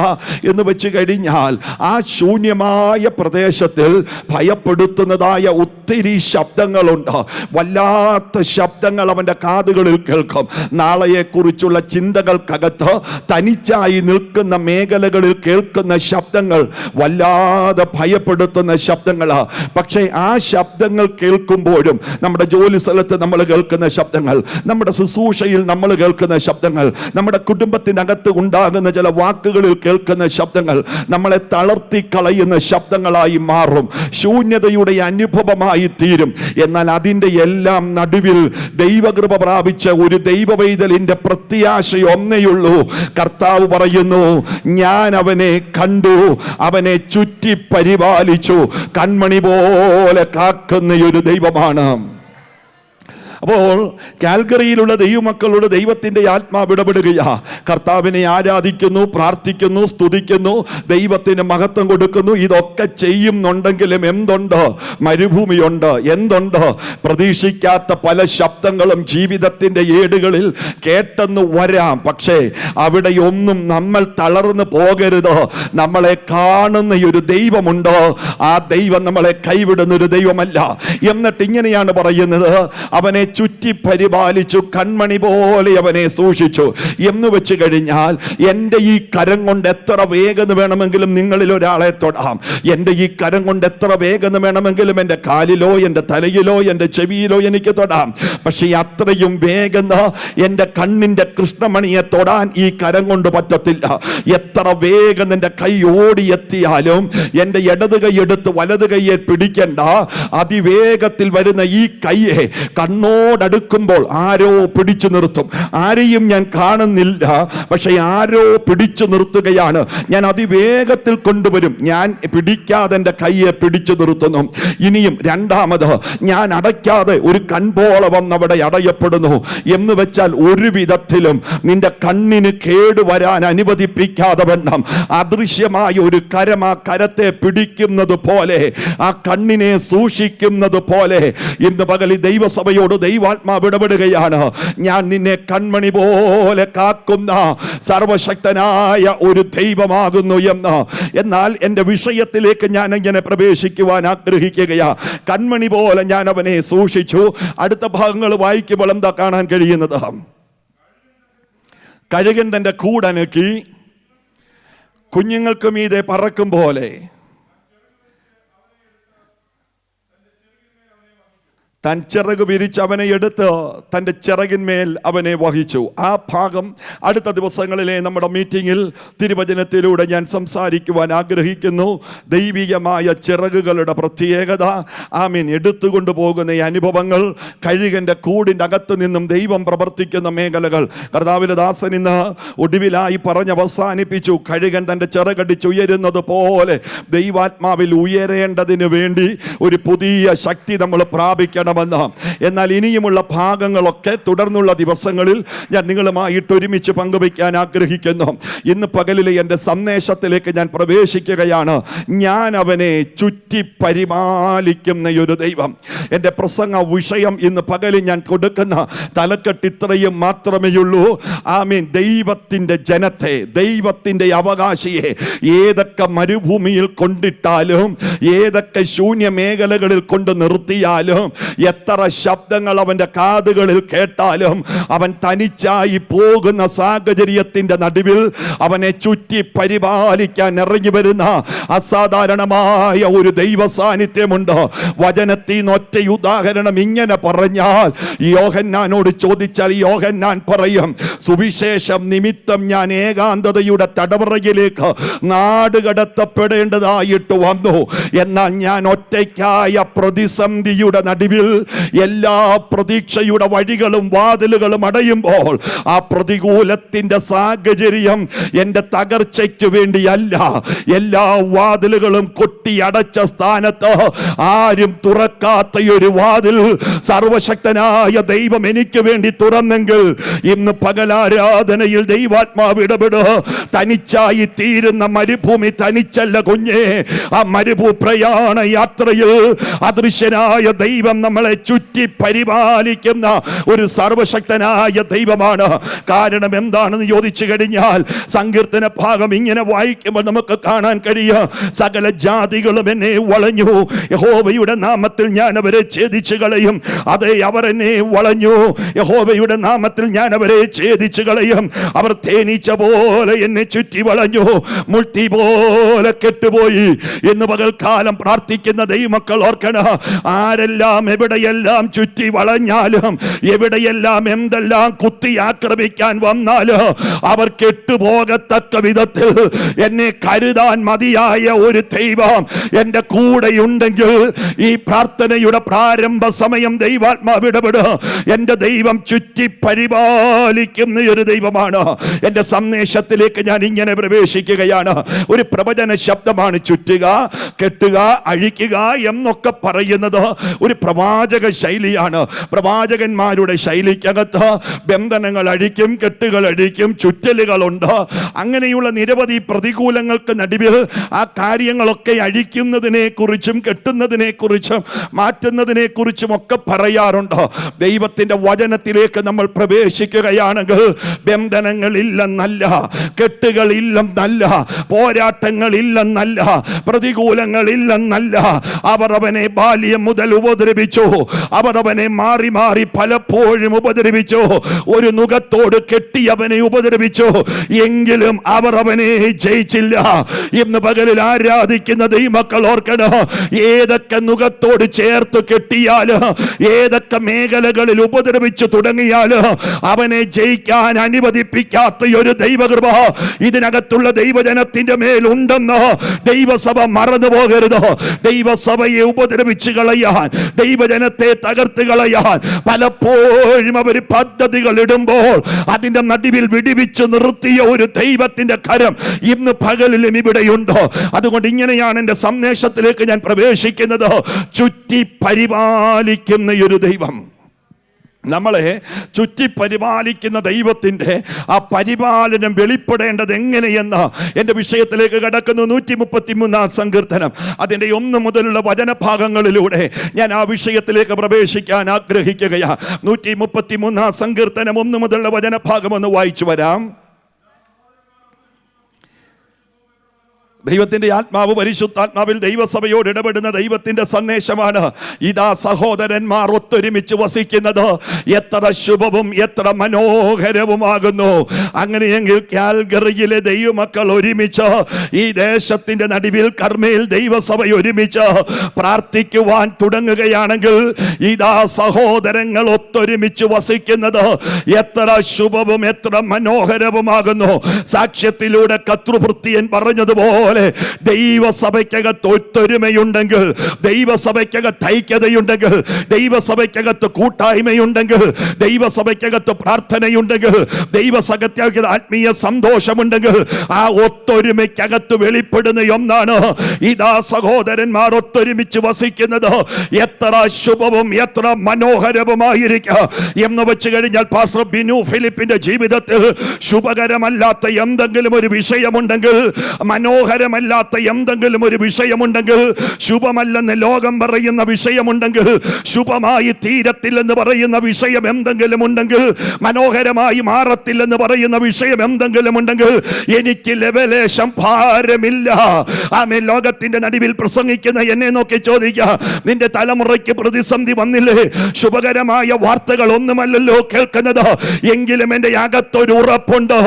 [SPEAKER 1] എന്ന് വെച്ച് കഴിഞ്ഞാൽ, ആ ശൂന്യമായ പ്രദേശത്തിൽ ഭയപ്പെടുത്തുന്നതായ ഒത്തിരി ശബ്ദങ്ങളുണ്ട്. വല്ലാത്ത ശബ്ദങ്ങൾ അവൻ്റെ കാതുകളിൽ കേൾക്കും. നാളെയെ കുറിച്ചുള്ള ചിന്തകൾക്കകത്ത് തനിച്ചായി നിൽക്കുന്ന മേഖലകളിൽ കേൾക്കുന്ന ശബ്ദങ്ങൾ വല്ലാതെ ഭയപ്പെടുത്തുന്ന ശബ്ദങ്ങളാ. പക്ഷേ ആ ശബ്ദങ്ങൾ കേൾക്കുമ്പോഴും, നമ്മുടെ ജോലി സ്ഥലത്ത് നമ്മൾ കേൾക്കുന്ന ശബ്ദങ്ങൾ, നമ്മുടെ ശുശ്രൂഷയിൽ നമ്മൾ കേൾക്കുന്ന ശബ്ദങ്ങൾ, നമ്മുടെ കുടുംബത്തിനകത്ത് ഉണ്ടാകുന്ന ചില വാക്കുകളിൽ കേൾക്കുന്ന ശബ്ദങ്ങൾ നമ്മളെ തളർത്തി കളയുന്ന ശബ്ദങ്ങളായി മാറും, ശൂന്യതയുടെ അനുഭവമായി തീരും. എന്നാൽ അതിൻ്റെ എല്ലാം നടുവിൽ ദൈവകൃപ പ്രാപിച്ച ഒരു ദൈവവൈതലിന്റെ പ്രത്യാശ ഒന്നേയുള്ളൂ. കർത്താവ് പറയുന്നു, ഞാൻ അവനെ കണ്ടു, അവനെ ചുറ്റി പരിപാലിച്ചു, കൺമണി പോലെ കാക്കുന്ന ഒരു ദൈവമാണ്. അപ്പോൾ കാൽഗറിയിലുള്ള ദൈവമക്കളോട് ദൈവത്തിന്റെ ആത്മാവ് ഇടപെടുകയാ. കർത്താവിനെ ആരാധിക്കുന്നു, പ്രാർത്ഥിക്കുന്നു, സ്തുതിക്കുന്നു, ദൈവത്തിന് മഹത്വം കൊടുക്കുന്നു. ഇതൊക്കെ ചെയ്യുന്നുണ്ടെങ്കിലും എന്തുണ്ട്? മരുഭൂമിയുണ്ട്. എന്തുണ്ട്? പ്രതീക്ഷിക്കാത്ത പല ശബ്ദങ്ങളും ജീവിതത്തിന്റെ ഏടുകളിൽ കേട്ടെന്ന് വരാം. പക്ഷേ അവിടെയൊന്നും നമ്മൾ തളർന്നു പോകരുത്. നമ്മളെ കാണുന്ന ഒരു ദൈവമുണ്ട്. ആ ദൈവം നമ്മളെ കൈവിടുന്ന ഒരു ദൈവമല്ല. എന്നിട്ട് ഇങ്ങനെയാണ് പറയുന്നത്, അവനെ ചുറ്റി പരിപാലിച്ചു, കൺമണി പോലെ അവനെ സൂക്ഷിച്ചു എന്ന് വെച്ച് കഴിഞ്ഞാൽ, എൻ്റെ ഈ കരം കൊണ്ട് എത്ര വേഗം വേണമെങ്കിലും നിങ്ങളിൽ ഒരാളെ തൊടാം. എൻ്റെ ഈ കരം കൊണ്ട് എത്ര വേഗം വേണമെങ്കിലും എൻ്റെ കാലിലോ എൻ്റെ തലയിലോ എൻ്റെ ചെവിയിലോ എനിക്ക് തൊടാം. പക്ഷേ അത്രയും വേഗം എൻ്റെ കണ്ണിൻ്റെ കൃഷ്ണമണിയെ തൊടാൻ ഈ കരം കൊണ്ട് പറ്റത്തില്ല. എത്ര വേഗം എൻ്റെ കൈ ഓടിയെത്തിയാലും എൻ്റെ ഇടത് കൈ എടുത്ത് വലത് കൈയെ പിടിക്കേണ്ട. അതിവേഗത്തിൽ വരുന്ന ഈ കൈയെ കണ്ണോടടുക്കുമ്പോൾ ആരോ പിടിച്ചു നിർത്തും. ആരെയും ഞാൻ കാണുന്നില്ല, പക്ഷെ ആരോ പിടിച്ചു നിർത്തുകയാണ്. ഞാൻ അതിവേഗത്തിൽ കൊണ്ടുവരും. ഞാൻ പിടിക്കാതെ എൻ്റെ കൈയെ പിടിച്ചു നിർത്തുന്നു. ഇനിയും രണ്ടാമത്, ഞാൻ അടയ്ക്കാതെ ഒരു കൺപോള വന്നവിടെ അടയപ്പെടുന്നു എന്ന് വെച്ചാൽ ഒരു വിധത്തിലും നിന്റെ കണ്ണിന് കേടുവരാൻ അനുവദിപ്പിക്കാതെ വണ്ണം അദൃശ്യമായ ഒരു കരം ആ കരത്തെ പിടിക്കുന്നത് പോലെ, ആ കണ്ണിനെ സൂക്ഷിക്കുന്നത് പോലെ ഇന്ന് പകൽ ദൈവസഭയോട് ദൈവാത്മാവ് ഇടപെടുകയാണ്. ഞാൻ നിന്നെ കൺമണി പോലെ കാക്കുന്ന സർവശക്തനായ ഒരു ദൈവമാകുന്നു എന്ന്. എന്നാൽ എൻ്റെ വിഷയത്തിലേക്ക് ഞാൻ ഇങ്ങനെ പ്രവേശിക്കുവാൻ ആഗ്രഹിക്കുകയാ. കൺമണി പോലെ ഞാൻ അവനെ സൂക്ഷിച്ചു. അടുത്ത ഭാഗങ്ങൾ വായിക്കുമ്പോൾ എന്താ കാണാൻ കഴിയുന്നത്? കഴുകൻ തൻ്റെ കൂടനക്കി കുഞ്ഞുങ്ങൾക്ക് മീതെ പറക്കും പോലെ താൻ ചിറക് വിരിച്ച് അവനെ എടുത്ത് തൻ്റെ ചിറകിന്മേൽ അവനെ വഹിച്ചു. ആ ഭാഗം അടുത്ത ദിവസങ്ങളിലെ നമ്മുടെ മീറ്റിങ്ങിൽ തിരുവചനത്തിലൂടെ ഞാൻ സംസാരിക്കുവാൻ ആഗ്രഹിക്കുന്നു. ദൈവികമായ ചിറകുകളുടെ പ്രത്യേകത, ആമീൻ, എടുത്തുകൊണ്ടു പോകുന്ന ഈ അനുഭവങ്ങൾ, കഴുകൻ്റെ കൂടിൻ്റെ അകത്ത് നിന്നും ദൈവം പ്രവർത്തിക്കുന്ന മേഖലകൾ. കർത്താവിന്റെ ദാസൻ ഇന്ന് ഒടുവിലായി പറഞ്ഞ് അവസാനിപ്പിച്ചു. കഴുകൻ തൻ്റെ ചിറകടിച്ചുയരുന്നത് പോലെ ദൈവാത്മാവിൽ ഉയരേണ്ടതിന് വേണ്ടി ഒരു പുതിയ ശക്തി നമ്മൾ പ്രാപിക്കണം. എന്നാൽ ഇനിയുമുള്ള ഭാഗങ്ങളൊക്കെ തുടർന്നുള്ള ദിവസങ്ങളിൽ ഞാൻ നിങ്ങളുമായിട്ട് ഒരുമിച്ച് പങ്കുവയ്ക്കാൻ ആഗ്രഹിക്കുന്നു. ഇന്ന് പകലിലെ എൻ്റെ സന്ദേശത്തിലേക്ക് ഞാൻ പ്രവേശിക്കുകയാണ്. ഞാൻ അവനെ ചുറ്റി പരിപാലിക്കുന്ന ഒരു ദൈവം. എൻ്റെ പ്രസംഗ വിഷയം ഇന്ന് പകലിൽ ഞാൻ കൊടുക്കുന്ന തലക്കെട്ട് ഇത്രയും മാത്രമേയുള്ളൂ. ആമീൻ. ദൈവത്തിൻ്റെ ജനത്തെ, ദൈവത്തിൻ്റെ അവകാശിയെ ഏതൊക്കെ മരുഭൂമിയിൽ കൊണ്ടിട്ടാലും, ഏതൊക്കെ ശൂന്യ മേഖലകളിൽ കൊണ്ട് നിർത്തിയാലും, എത്ര ശബ്ദങ്ങൾ അവന്റെ കാതുകളിൽ കേട്ടാലും, അവൻ തനിച്ചായി പോകുന്ന സാഹചര്യത്തിന്റെ നടുവിൽ അവനെ ചുറ്റി പരിപാലിക്കാൻ ഇറങ്ങി വരുന്ന അസാധാരണമായ ഒരു ദൈവ സാന്നിധ്യമുണ്ട്. വചനത്തിൽ ഒറ്റ ഉദാഹരണം ഇങ്ങനെ പറഞ്ഞാൽ, യോഹന്നാനോട് ചോദിച്ചാൽ യോഹന്നാൻ പറയും, സുവിശേഷം നിമിത്തം ഞാൻ ഏകാന്തതയുടെ തടവറയിലേക്ക് നാടുകടത്തപ്പെടേണ്ടതായിട്ട് വന്നു. എന്നാൽ ഞാൻ ഒറ്റയ്ക്കായ പ്രതിസന്ധിയുടെ നടുവിൽ എല്ലാ പ്രതീക്ഷയുടെ വഴികളും വാതിലുകളും അടയുമ്പോൾ, ആ പ്രതികൂലത്തിന്റെ സാഹചര്യം എൻ്റെ തകർച്ചയ്ക്ക് വേണ്ടിയല്ല. എല്ലാ വാതിലുകളും കൊട്ടിയടച്ച സ്ഥാനത്ത് ആരും തുറക്കാത്ത ഒരു വാതിൽ സർവശക്തനായ ദൈവം എനിക്ക് വേണ്ടി തുറന്നെങ്കിൽ, ഇന്ന് പകലാരാധനയിൽ ദൈവാത്മാവ് ഇടപെടുക. തനിച്ചായി തീരുന്ന മരുഭൂമി തനിച്ചല്ല കുഞ്ഞേ. ആ മരുഭൂ പ്രയാണ യാത്രയിൽ അദൃശ്യനായ ദൈവം നമ്മളെ ചുറ്റി പരിപാലിക്കുന്ന ഒരു സർവശക്തനായ ദൈവമാണ്. കാരണം എന്താണെന്ന് ചോദിച്ചു കഴിഞ്ഞാൽ, സങ്കീർത്തന ഭാഗം ഇങ്ങനെ വായിക്കുമ്പോൾ നമുക്ക് കാണാൻ കഴിയും, സകല ജാതികളും എന്നെ വളഞ്ഞു, യഹോവയുടെ നാമത്തിൽ ഞാൻ അവരെ ഛേദിച്ചു കളയും. അതെ, അവർ എന്നെ വളഞ്ഞു, യഹോവയുടെ നാമത്തിൽ ഞാൻ അവരെ ഛേദിച്ചു കളയും. അവർ തേനീച്ച പോലെ എന്നെ ചുറ്റി വളഞ്ഞു, മുൾട്ടി പോലെ കെട്ടുപോയി. എന്ന് പകൽക്കാലം പ്രാർത്ഥിക്കുന്ന ദൈവമക്കൾ ഓർക്കണം, ആരെല്ലാം എവിടെയെല്ലാം ചുറ്റി വളഞ്ഞാലും, എവിടെയെല്ലാം എന്തെല്ലാം കുത്തി ആക്രമിക്കാൻ വന്നാലും, അവർ കെട്ടുപോകത്തക്ക വിധത്തിൽ എന്നെ കരുതാൻ മതിയായ ഒരു ദൈവം എൻ്റെ കൂടെയുണ്ടെങ്കിൽ, ഈ പ്രാർത്ഥനയുടെ പ്രാരംഭ സമയം ദൈവാത്മാവ് ഇടപെടുക. എൻ്റെ ദൈവം ചുറ്റി പരിപാലിക്കുന്ന ഒരു ദൈവമാണ്. എൻ്റെ സന്ദേശത്തിലേക്ക് ഞാൻ ഇങ്ങനെ പ്രവേശിക്കുകയാണ്. ഒരു പ്രവചന ശബ്ദമാണ് ചുറ്റുക, കെട്ടുക, അഴിക്കുക എന്നൊക്കെ പറയുന്നത് ഒരു പ്രവാചക പ്രവാചക ശൈലിയാണ്. പ്രവാചകന്മാരുടെ ശൈലിക്കകത്ത് ബന്ധനങ്ങൾ അഴിക്കും, കെട്ടുകൾ അഴിക്കും, ചുറ്റലുകളുണ്ട്. അങ്ങനെയുള്ള നിരവധി പ്രതികൂലങ്ങൾക്ക് നടുവിൽ ആ കാര്യങ്ങളൊക്കെ അഴിക്കുന്നതിനെ കുറിച്ചും കെട്ടുന്നതിനെ കുറിച്ചും മാറ്റുന്നതിനെ കുറിച്ചും ഒക്കെ പറയാറുണ്ട്. ദൈവത്തിന്റെ വചനത്തിലേക്ക് നമ്മൾ പ്രവേശിക്കുകയാണെങ്കിൽ ബന്ധനങ്ങളില്ലെന്നല്ല, കെട്ടുകളില്ലെന്നല്ല, പോരാട്ടങ്ങളില്ലെന്നല്ല, പ്രതികൂലങ്ങളില്ലെന്നല്ല. അവർ അവനെ ബാല്യം മുതൽ ഉപദ്രവിച്ചു. അവർ അവനെ മാറി മാറി പലപ്പോഴും ഉപദ്രവിച്ചു. ഒരു നുകത്തോട് കെട്ടി അവനെ ഉപദ്രവിച്ചു. എങ്കിലും അവർ അവനെ ജയിച്ചില്ല. ഇന്ന് പകലിൽ ആരാധിക്കുന്ന ദൈവമക്കൾ ഓർക്കണം, ഏതൊക്കെ നുകത്തോട് ചേർത്ത് കെട്ടിയാൽ, ഏതൊക്കെ മേഖലകളിൽ ഉപദ്രവിച്ചു തുടങ്ങിയാൽ അവനെ ജയിക്കാൻ അനുവദിപ്പിക്കാത്ത ഒരു ദൈവകൃപ ഇതിനകത്തുള്ള ദൈവജനത്തിന്റെ മേലുണ്ടെന്ന് ദൈവസഭ മറന്നു പോകരുത്. ദൈവസഭയെ ഉപദ്രവിച്ചു കളയാൻ, ദൈവജനത്തെ തകർത്ത് കളയാൻ പലപ്പോഴും അവർ പദ്ധതികൾ ഇടുമ്പോൾ അതിന്റെ നടുവിൽ വിടിവിച്ചു നിർത്തിയ ഒരു ദൈവത്തിന്റെ കരം ഇന്ന് പകലിലും ഇവിടെയുണ്ടോ. അതുകൊണ്ട് ഇങ്ങനെയാണ് എന്റെ സന്ദേശത്തിലേക്ക് ഞാൻ പ്രവേശിക്കുന്നത്. ചുറ്റി പരിപാലിക്കുന്ന ഒരു ദൈവം, നമ്മളെ ചുറ്റി പരിപാലിക്കുന്ന ദൈവത്തിന്റെ ആ പരിപാലനം വെളിപ്പെടേണ്ടത് എങ്ങനെയെന്ന് എൻ്റെ വിഷയത്തിലേക്ക് കടക്കുന്നു. 133 സങ്കീർത്തനം അതിൻ്റെ 1 മുതലുള്ള വചനഭാഗങ്ങളിലൂടെ ഞാൻ ആ വിഷയത്തിലേക്ക് പ്രവേശിക്കാൻ ആഗ്രഹിക്കുകയാണ്. 133 സങ്കീർത്തനം 1 മുതലുള്ള വചനഭാഗം ഒന്ന് വായിച്ചു വരാം. ദൈവത്തിന്റെ ആത്മാവ് പരിശുദ്ധാത്മാവിൽ ദൈവസഭയോട് ഇടപെടുന്ന ദൈവത്തിന്റെ സന്ദേശമാണ്. ഇതാ സഹോദരന്മാർ ഒത്തൊരുമിച്ച് വസിക്കുന്നത് എത്ര ശുഭവും എത്ര മനോഹരവുമാകുന്നു. അങ്ങനെയെങ്കിൽ കാൽഗറിയിലെ ദൈവമക്കൾ ഒരുമിച്ച് ഈ ദേശത്തിന്റെ നടുവിൽ കർമ്മയിൽ ദൈവസഭ ഒരുമിച്ച് പ്രാർത്ഥിക്കുവാൻ തുടങ്ങുകയാണെങ്കിൽ ഇതാ സഹോദരങ്ങൾ ഒത്തൊരുമിച്ച് വസിക്കുന്നത് എത്ര ശുഭവും എത്ര മനോഹരവുമാകുന്നു. സാക്ഷ്യത്തിലൂടെ കർത്തൃഭൃത്യൻ പറഞ്ഞതുപോലെ ദൈവസഭയ്ക്കകത്ത് ഒത്തൊരുമയുണ്ടെങ്കിൽ, ദൈവസഭയ്ക്കകത്ത് ഐക്യതയുണ്ടെങ്കിൽ, ദൈവസഭയ്ക്കകത്ത് കൂട്ടായ്മയുണ്ടെങ്കിൽ, ദൈവസഭയ്ക്കകത്ത് പ്രാർത്ഥനയുണ്ടെങ്കിൽ, ദൈവസഭയ്ക്കകത്ത് ആത്മീയ സന്തോഷമുണ്ടെങ്കിൽ ആ ഒത്തൊരുമയ്ക്കകത്ത് വെളിപ്പെടുന്ന ഒന്നാണ് ഇതാ സഹോദരന്മാർ ഒത്തൊരുമിച്ച് വസിക്കുന്നത് എത്ര ശുഭവും എത്ര മനോഹരവുമായിരിക്കുക എന്ന് വെച്ച് കഴിഞ്ഞാൽ പാസ്റ്റർ ബിനു ഫിലിപ്പിന്റെ ജീവിതത്തിൽ ശുഭകരമല്ലാത്ത എന്തെങ്കിലും ഒരു വിഷയമുണ്ടെങ്കിൽ, മനോഹരമല്ലാത്ത എന്തെങ്കിലും ഒരു വിഷയമുണ്ടെങ്കിൽ, ശുഭമല്ലെന്ന് ലോകം പറയുന്ന വിഷയമുണ്ടെങ്കിൽ, ശുഭമായി തീരത്തില്ലെന്ന് പറയുന്ന വിഷയം എന്തെങ്കിലും ഉണ്ടെങ്കിൽ, മനോഹരമായി മാറത്തില്ലെന്ന് പറയുന്ന വിഷയം എന്തെങ്കിലും ഉണ്ടെങ്കിൽ എനിക്ക് ലവലേശം ഭാരമില്ല. ആമേൻ. ലോകത്തിന്റെ നടുവിൽ പ്രസംഗിക്കുന്ന എന്നെ നോക്കി ചോദിക്കുക, നിന്റെ തലമുറയ്ക്ക് പ്രതിസന്ധി വന്നില്ലേ? ശുഭകരമായ വാർത്തകൾ ഒന്നുമല്ലല്ലോ കേൾക്കുന്നത്. എങ്കിലും എൻ്റെ അകത്തൊരു ഉറപ്പുണ്ട്,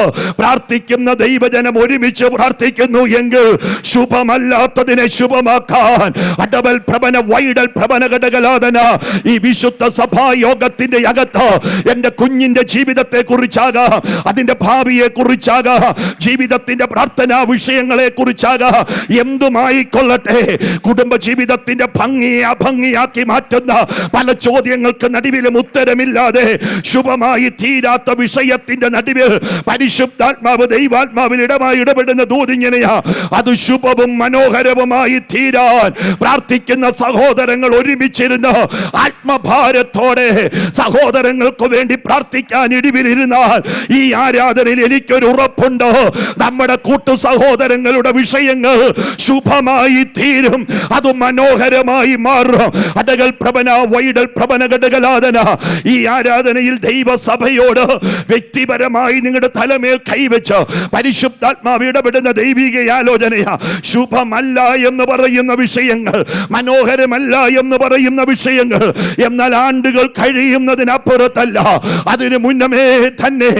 [SPEAKER 1] പ്രാർത്ഥിക്കുന്ന ദൈവജനം ഒരുമിച്ച് പ്രാർത്ഥിക്കുന്നു എങ്കിൽ ശുഭമല്ലാത്തതിനെ ശുഭമാക്കാൻ അടവൽ പ്രഭന വൈഡൽ പ്രഭന ഘടകലാദന ഈ വിശുദ്ധ സഭായോഗത്തിന്റെ അകത്ത് എൻ്റെ കുഞ്ഞിന്റെ ജീവിതത്തെ കുറിച്ചാകാം, അതിന്റെ ഭാവിയെ കുറിച്ചാകാം, ജീവിതത്തിന്റെ പ്രാർത്ഥനാ വിഷയങ്ങളെ കുറിച്ചാകാം, എന്തുമായിക്കൊള്ളട്ടെ, കുടുംബ ജീവിതത്തിന്റെ ഭംഗിയെ അഭംഗിയാക്കി മാറ്റുന്ന പല ചോദ്യങ്ങൾക്ക് നടുവിലും ഉത്തരമില്ലാതെ ശുഭമായി തീരാത്ത വിഷയത്തിന്റെ നടുവിൽ പരിശുദ്ധാത്മാവ് ദൈവാത്മാവിൽ ഇടപെടുന്ന ദൂതിങ്ങനെയാ. അത് ശുഭവും മനോഹരവുമായി തീരാൻ പ്രാർത്ഥിക്കുന്ന സഹോദരങ്ങൾ ഒരുമിച്ചിരുന്ന് ആത്മഭാരത്തോടെ സഹോദരങ്ങൾക്ക് വേണ്ടി പ്രാർത്ഥിക്കാൻ ഇടിവിലിരുന്നാൽ ഈ ആരാധനയിൽ എനിക്കൊരു ഉറപ്പുണ്ട്, നമ്മുടെ കൂട്ടു സഹോദരങ്ങളുടെ വിഷയങ്ങൾ ശുഭമായി തീരും, അത് മനോഹരമായി മാറും. അടകൾ പ്രഭന വൈഡൽ പ്രഭന ഘടകലാദന ഈ ആരാധനയിൽ ദൈവസഭയോട് വ്യക്തിപരമായി നിങ്ങളുടെ തലമേൽ കൈവച്ച് പരിശുദ്ധാത്മാവ് ഇടപെടുന്ന ദൈവിക ആലോചനയാ. ശുഭമല്ല എന്ന് പറയുന്ന വിഷയങ്ങൾ, മനോഹരമല്ല എന്ന് പറയുന്ന വിഷയങ്ങൾ, എന്നാൽ ആണ്ടുകൾ കഴിയുന്നതിനപ്പുറത്തല്ല, അതിനു മുന്നമേ തന്നെ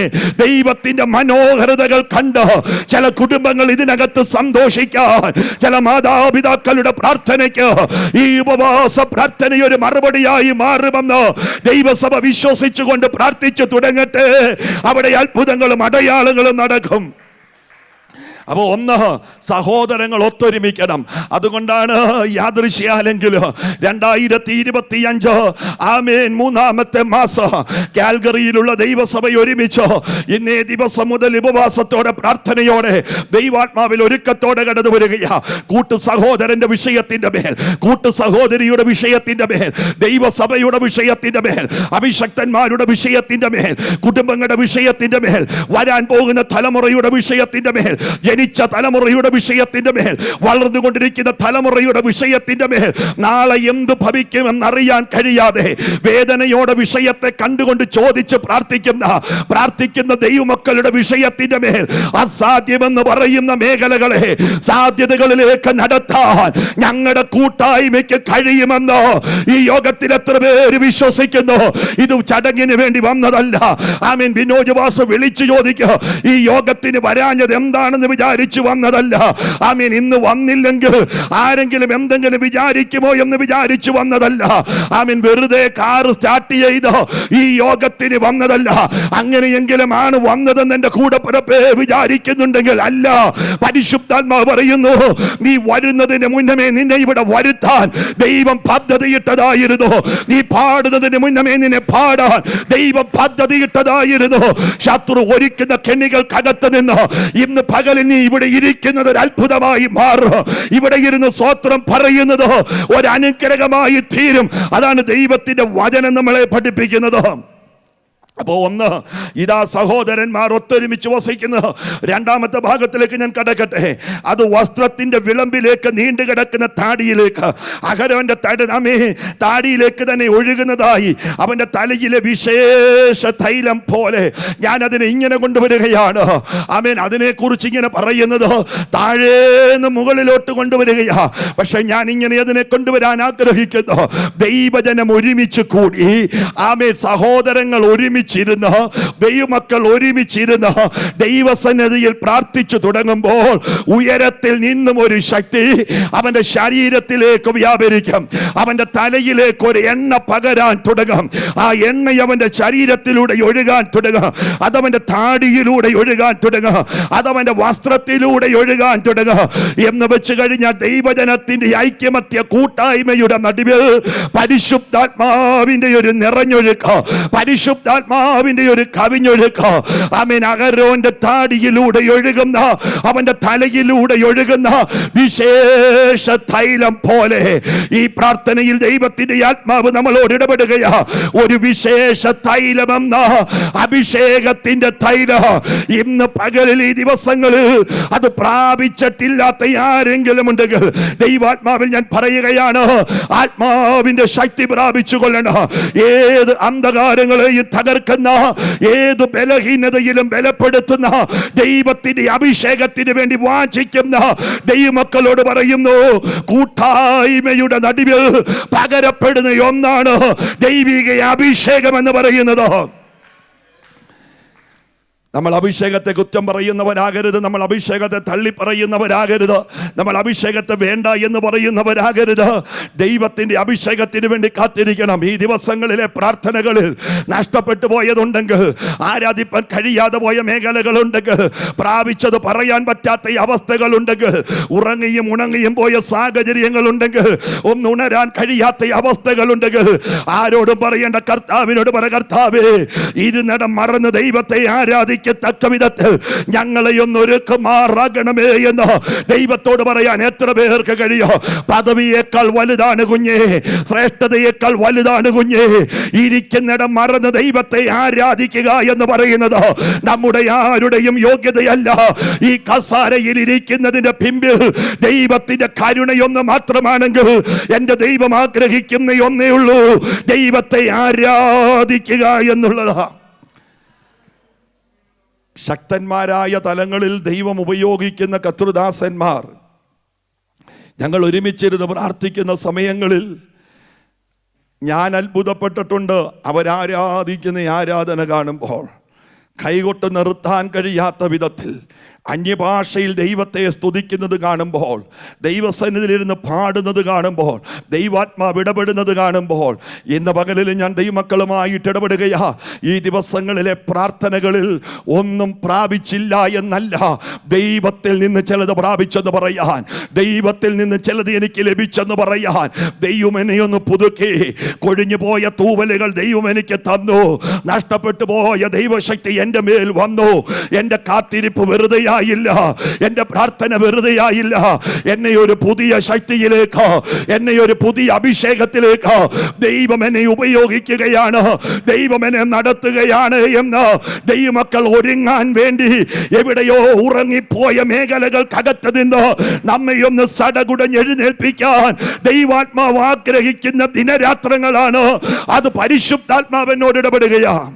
[SPEAKER 1] ദൈവത്തിന്റെ മനോഹരതകൾ കണ്ട് ചില കുടുംബങ്ങൾ ഇതിനകത്ത് സന്തോഷിക്കാൻ, ചില മാതാപിതാക്കളുടെ പ്രാർത്ഥനയ്ക്ക് ഈ ഉപവാസ പ്രാർത്ഥന ഒരു മറുപടിയായി മാറുമെന്ന് ദൈവസഭ വിശ്വസിച്ചുകൊണ്ട് പ്രാർത്ഥിച്ചു തുടങ്ങട്ടെ. അവിടെ അത്ഭുതങ്ങളും അടയാളങ്ങളും നടക്കും. അപ്പോൾ ഒന്ന്, സഹോദരങ്ങൾ ഒത്തൊരുമിക്കണം. അതുകൊണ്ടാണ് യാദൃശ്യാലെങ്കിൽ 2025 ആമേൻ 3-ാമത്തെ മാസം കാൽഗറിയിലുള്ള ദൈവസഭ ഒരുമിച്ച് ഇന്നേ ദിവസം മുതൽ ഉപവാസത്തോടെ പ്രാർത്ഥനയോടെ ദൈവാത്മാവിൽ ഒരുക്കത്തോടെ കടന്നു വരികയാ. കൂട്ടു സഹോദരന്റെ വിഷയത്തിന്റെ മേൽ, കൂട്ടു സഹോദരിയുടെ വിഷയത്തിന്റെ മേൽ, ദൈവസഭയുടെ വിഷയത്തിന്റെ മേൽ, അഭിഷക്തന്മാരുടെ വിഷയത്തിന്റെ മേൽ, കുടുംബങ്ങളുടെ വിഷയത്തിന്റെ മേൽ, വരാൻ പോകുന്ന തലമുറയുടെ വിഷയത്തിന്റെ മേൽ, ജനിച്ച തലമുറയുടെ വിഷയത്തിന്റെ മേൽ, വളർന്നുകൊണ്ടിരിക്കുന്ന തലമുറയുടെ വിഷയത്തിന്റെ മേൽ, നാളെ എന്ത് ഭവിക്കുമെന്നറിയാൻ കഴിയാതെ വേദനയോടെ വിഷയത്തെ കണ്ടുകൊണ്ട് ചോദിച്ച് പ്രാർത്ഥിക്കുന്ന ദൈവമക്കളുടെ വിഷയത്തിന്റെ മേൽ അസാധ്യമെന്ന് പറയുന്ന മേഖലകളെ സാധ്യതകളിലേക്ക് നടത്താൻ ഞങ്ങളുടെ കൂട്ടായ്മയ്ക്ക് കഴിയുമെന്ന് ഈ യോഗത്തിൽ എത്ര പേര് വിശ്വസിക്കുന്നു? ഇത് ചടങ്ങിന് വേണ്ടി വന്നതല്ല. ആമീൻ. വിനോജ് വാസ് വിളിച്ചു ചോദിക്കുക, ഈ യോഗത്തിന് വരാഞ്ഞത് എന്താണെന്ന് വിചാരിച്ചു വന്നതല്ല. ആമീൻ. ഇന്ന് വന്നില്ലെങ്കിൽ ആരെങ്കിലും എന്തെങ്കിലും വിചാരിക്കുമോ എന്ന് വിചാരിച്ചു വന്നതല്ല. ആമീൻ. വെറുതെ കാർ സ്റ്റാർട്ട് ചെയ്ത് ഈ യോഗത്തിന് വന്നതല്ല. അങ്ങനെയെങ്കിലും ആണ് വന്നതെന്ന് എന്റെ കൂടപ്പിറപ്പേ വിചാരിക്കുന്നുണ്ടെങ്കിൽ അല്ല. പരിശുദ്ധാത്മാവ് പറയുന്നു, നീ വരുന്നതിന് മുന്നമേ നിന്നെ ഇവിടെ വരുത്താൻ ദൈവം പദ്ധതിയിട്ടതായിരുന്നു. നീ പാടുന്നതിന് മുന്നമേ നിന്നെ പാടാൻ ദൈവം പദ്ധതിയിട്ടതായിരുന്നു. ശത്രു ഒരുക്കുന്ന കെണികൾക്കകത്ത് നിന്ന് ഇന്ന് പകലിൽ നീ ഇവിടെ ഇരിക്കുന്നത് ഒരു അത്ഭുതമായി മാറും. ഇവിടെ ഇരുന്ന് സ്തോത്രം പറയുന്നത് ഒരു അനുഗ്രഹമായി തീരും. അതാണ് ദൈവത്തിന്റെ വചനം നമ്മളെ പഠിപ്പിക്കുന്നത്. അപ്പോൾ ഒന്ന്, ഇതാ സഹോദരന്മാർ ഒത്തൊരുമിച്ച് വസിക്കുന്നത്. രണ്ടാമത്തെ ഭാഗത്തിലേക്ക് ഞാൻ കടക്കട്ടെ. അത് വസ്ത്രത്തിന്റെ വിളമ്പിലേക്ക് നീണ്ടു കിടക്കുന്ന താടിയിലേക്ക്, അഹരോന്റെ താടിയിലേക്ക് തന്നെ ഒഴുകുന്നതായി അവന്റെ തലയിലെ വിശേഷ തൈലം പോലെ ഞാൻ അതിനെ ഇങ്ങനെ കൊണ്ടുവരികയാണ്. ആമേൻ. അതിനെക്കുറിച്ച് ഇങ്ങനെ പറയുന്നത് താഴേന്ന് മുകളിലോട്ട് കൊണ്ടുവരികയാ. പക്ഷെ ഞാൻ ഇങ്ങനെ അതിനെ കൊണ്ടുവരാൻ ആഗ്രഹിക്കുന്നു. ദൈവജനം ഒരുമിച്ച് കൂടി, ആമേൻ, സഹോദരങ്ങൾ ഒരുമിച്ചിരുന്ന്, ദൈവമക്കൾ ഒരുമിച്ചിരുന്ന് ദൈവസന്നിധിയിൽ പ്രാർത്ഥിച്ചു തുടങ്ങുമ്പോൾ ഉയരത്തിൽ നിന്നും ഒരു ശക്തി അവന്റെ ശരീരത്തിലേക്ക് വ്യാപരിക്കും. അവന്റെ തലയിലേക്ക് ഒരു എണ്ണ പകരാൻ തുടങ്ങും. ആ എണ്ണ അവന്റെ ശരീരത്തിലൂടെ ഒഴുകാൻ തുടങ്ങും. അതവന്റെ താടിയിലൂടെ ഒഴുകാൻ തുടങ്ങും. അതവന്റെ വസ്ത്രത്തിലൂടെ ഒഴുകാൻ തുടങ്ങും. എന്ന് വെച്ച് കഴിഞ്ഞാൽ ദൈവജനത്തിന്റെ ഐക്യമത്യ കൂട്ടായ്മയുടെ നടുവിൽ പരിശുദ്ധാത്മാവിന്റെ ഒരു നിറഞ്ഞൊഴുക്ക്, പരിശുദ്ധാത്മാവിന്റെ ഒരു കവിഞ്ഞൊഴുക്ക്, ആമേൻ, അഹരോന്റെ താടിയിലൂടെ ഒഴുകുന്ന, അവന്റെ തലയിലൂടെ ഒഴുകുന്ന വിശേഷ തൈലം പോലെ ഈ പ്രാർത്ഥനയിൽ ദൈവത്തിന്റെ ആത്മാവ് നമ്മളോട് ഇടപെടുകയാ. ഒരു വിശേഷ തൈലമെന്ന അഭിഷേകത്തിന്റെ തൈലം ഇന്ന് പകലിൽ ഈ ദിവസങ്ങളിൽ അത് പ്രാപിച്ചിട്ടില്ലാത്ത ആരെങ്കിലും ഉണ്ടെങ്കിൽ ദൈവാത്മാവിൽ ഞാൻ പറയുകയാണ്, ആത്മാവിന്റെ ശക്തി പ്രാപിച്ചു കൊള്ളണം. ഏത് അന്ധകാരങ്ങളെയും തകർക്കുന്ന, ഏത് ബലഹീനതയിലും ബലപ്പെടുത്തുന്ന ദൈവത്തിന്റെ അഭിഷേകത്തിന് വേണ്ടി വാഞ്ചിക്കുന്ന ദൈവമക്കളോട് പറയുന്നു, കൂട്ടായ്മയുടെ നടുവിൽ പകരപ്പെടുന്ന ഒന്നാണ് ദൈവിക അഭിഷേകം എന്ന് പറയുന്നത്. നമ്മൾ അഭിഷേകത്തെ കുറ്റം പറയുന്നവരാകരുത്. നമ്മൾ അഭിഷേകത്തെ തള്ളി പറയുന്നവരാകരുത്. നമ്മൾ അഭിഷേകത്തെ വേണ്ട എന്ന് പറയുന്നവരാകരുത്. ദൈവത്തിന്റെ അഭിഷേകത്തിന് വേണ്ടി കാത്തിരിക്കണം. ഈ ദിവസങ്ങളിലെ പ്രാർത്ഥനകളിൽ നഷ്ടപ്പെട്ടു പോയതുണ്ടെങ്കിൽ, ആരാധിപ്പാൻ കഴിയാതെ പോയ മേഖലകളുണ്ടെങ്കിൽ, പ്രാപിച്ചത് പറയാൻ പറ്റാത്ത അവസ്ഥകളുണ്ടെങ്കിൽ, ഉറങ്ങിയും ഉണങ്ങിയും പോയ സാഹചര്യങ്ങളുണ്ടെങ്കിൽ, ഒന്നുണരാൻ കഴിയാത്ത അവസ്ഥകളുണ്ടെങ്കിൽ, ആരോടും പറയേണ്ട കർത്താവിനോട് പറ, കർത്താവേ, ഇരുന്നിടം മറന്ന് ദൈവത്തെ ആരാധിക്കും തക്ക വിധത്തിൽ ഞങ്ങളെ ഒന്നൊരുക്കുമാറാകണമേ എന്ന് ദൈവത്തോട് പറയാൻ എത്ര പേർക്ക് കഴിയോ? പദവിയേക്കാൾ വലുതാണ് കുഞ്ഞേ, ശ്രേഷ്ഠതയേക്കാൾ വലുതാണ് കുഞ്ഞേ, ഇരിക്കുന്നിടം മറന്ന് ദൈവത്തെ ആരാധിക്കുക എന്ന് പറയുന്നത് നമ്മുടെ ആരുടെയും യോഗ്യതയല്ല. ഈ കസാരയിൽ ഇരിക്കുന്നതിന്റെ പിമ്പിൽ ദൈവത്തിന്റെ കരുണയൊന്ന് മാത്രമാണെങ്കിൽ എന്റെ ദൈവം ആഗ്രഹിക്കുന്ന ഒന്നേ ഉള്ളൂ, ദൈവത്തെ ആരാധിക്കുക എന്നുള്ളതാ. ശക്തന്മാരായ തലങ്ങളിൽ ദൈവം ഉപയോഗിക്കുന്ന കർത്തൃദാസന്മാർ ഞങ്ങൾ ഒരുമിച്ചിരുന്ന് പ്രാർത്ഥിക്കുന്ന സമയങ്ങളിൽ ഞാൻ അത്ഭുതപ്പെട്ടിട്ടുണ്ട്. അവരാരാധിക്കുന്ന ആരാധന കാണുമ്പോൾ കൈകൊട്ട് നിർത്താൻ കഴിയാത്ത വിധത്തിൽ അന്യഭാഷയിൽ ദൈവത്തെ സ്തുതിക്കുന്നത് കാണുമ്പോൾ, ദൈവസന്നിധിയിലിരുന്ന് പാടുന്നത് കാണുമ്പോൾ, ദൈവാത്മാവ് ഇടപെടുന്നത് കാണുമ്പോൾ, ഇന്ന് പകലിൽ ഞാൻ ദൈവമക്കളുമായിട്ട് ഇടപെടുകയാ. ഈ ദിവസങ്ങളിലെ പ്രാർത്ഥനകളിൽ ഒന്നും പ്രാപിച്ചില്ല എന്നല്ല, ദൈവത്തിൽ നിന്ന് ചിലത് പ്രാപിച്ചെന്ന് പറയാൻ, ദൈവത്തിൽ നിന്ന് ചിലത് എനിക്ക് ലഭിച്ചെന്ന് പറയാൻ. ദൈവം എന്നെ ഒന്ന് പുതുക്കി, കൊഴിഞ്ഞു പോയ തൂവലുകൾ ദൈവം എനിക്ക് തന്നു, നഷ്ടപ്പെട്ടു പോയ ദൈവശക്തി എൻ്റെ മേൽ വന്നു. എൻ്റെ കാത്തിരിപ്പ് വെറുതെ ില്ല, എന്റെ പ്രാർത്ഥന വെറുതെയായില്ല. എന്നെ ഒരു പുതിയ ശക്തിയിലേക്ക്, എന്നെ ഒരു പുതിയ അഭിഷേകത്തിലേക്ക് ദൈവം എന്നെ ഉപയോഗിക്കുകയാണ്, ദൈവം എന്നെ നടത്തുകയാണ് എന്ന് ദൈവമക്കൾ ഒരുങ്ങാൻ വേണ്ടി എവിടെയോ ഉറങ്ങിപ്പോയ മേഖലകൾക്കകത്ത് നിന്ന് നമ്മയൊന്ന് സടകുടഞ്ഞെഴുന്നേൽപ്പിക്കാൻ ദൈവാത്മാവ് ആഗ്രഹിക്കുന്ന ദിനരാത്രങ്ങളാണ്. അത് പരിശുദ്ധാത്മാവിനോട് ഇടപെടുകയാണ്.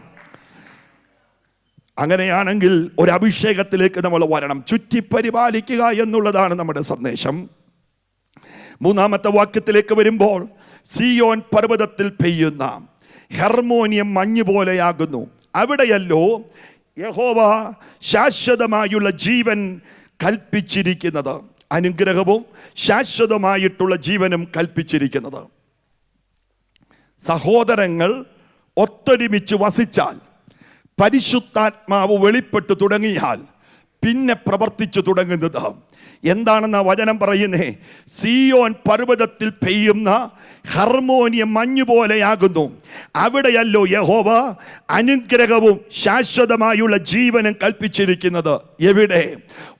[SPEAKER 1] അങ്ങനെയാണെങ്കിൽ ഒരു അഭിഷേകത്തിലേക്ക് നമ്മൾ വരണം. ചുറ്റിപ്പരിപാലിക്കുക എന്നുള്ളതാണ് നമ്മുടെ സന്ദേശം. 3-ാമത്തെ വാക്യത്തിലേക്ക് വരുമ്പോൾ, സിയോൻ പർവ്വതത്തിൽ പെയ്യുന്ന ഹെർമോനിയം മഞ്ഞ് പോലെയാകുന്നു, അവിടെയല്ലോ യഹോവ ശാശ്വതമായുള്ള ജീവൻ കൽപ്പിച്ചിരിക്കുന്നത്. അനുഗ്രഹവും ശാശ്വതമായിട്ടുള്ള ജീവനും കൽപ്പിച്ചിരിക്കുന്നത്. സഹോദരങ്ങൾ ഒത്തൊരുമിച്ച് വസിച്ചാൽ, പരിശുദ്ധാത്മാവ് വെളിപ്പെട്ടു തുടങ്ങിയാൽ പിന്നെ പ്രവർത്തിച്ചു തുടങ്ങുന്നത് എന്താണെന്ന വചനം പറയുന്നേ. സിയോൻ പർവ്വതത്തിൽ പെയ്യുന്ന ഹർമോനിയം മഞ്ഞു പോലെയാകുന്നു, അവിടെയല്ലോ യഹോവ അനുഗ്രഹവും ശാശ്വതമായുള്ള ജീവനും കൽപ്പിച്ചിരിക്കുന്നത്. എവിടെ?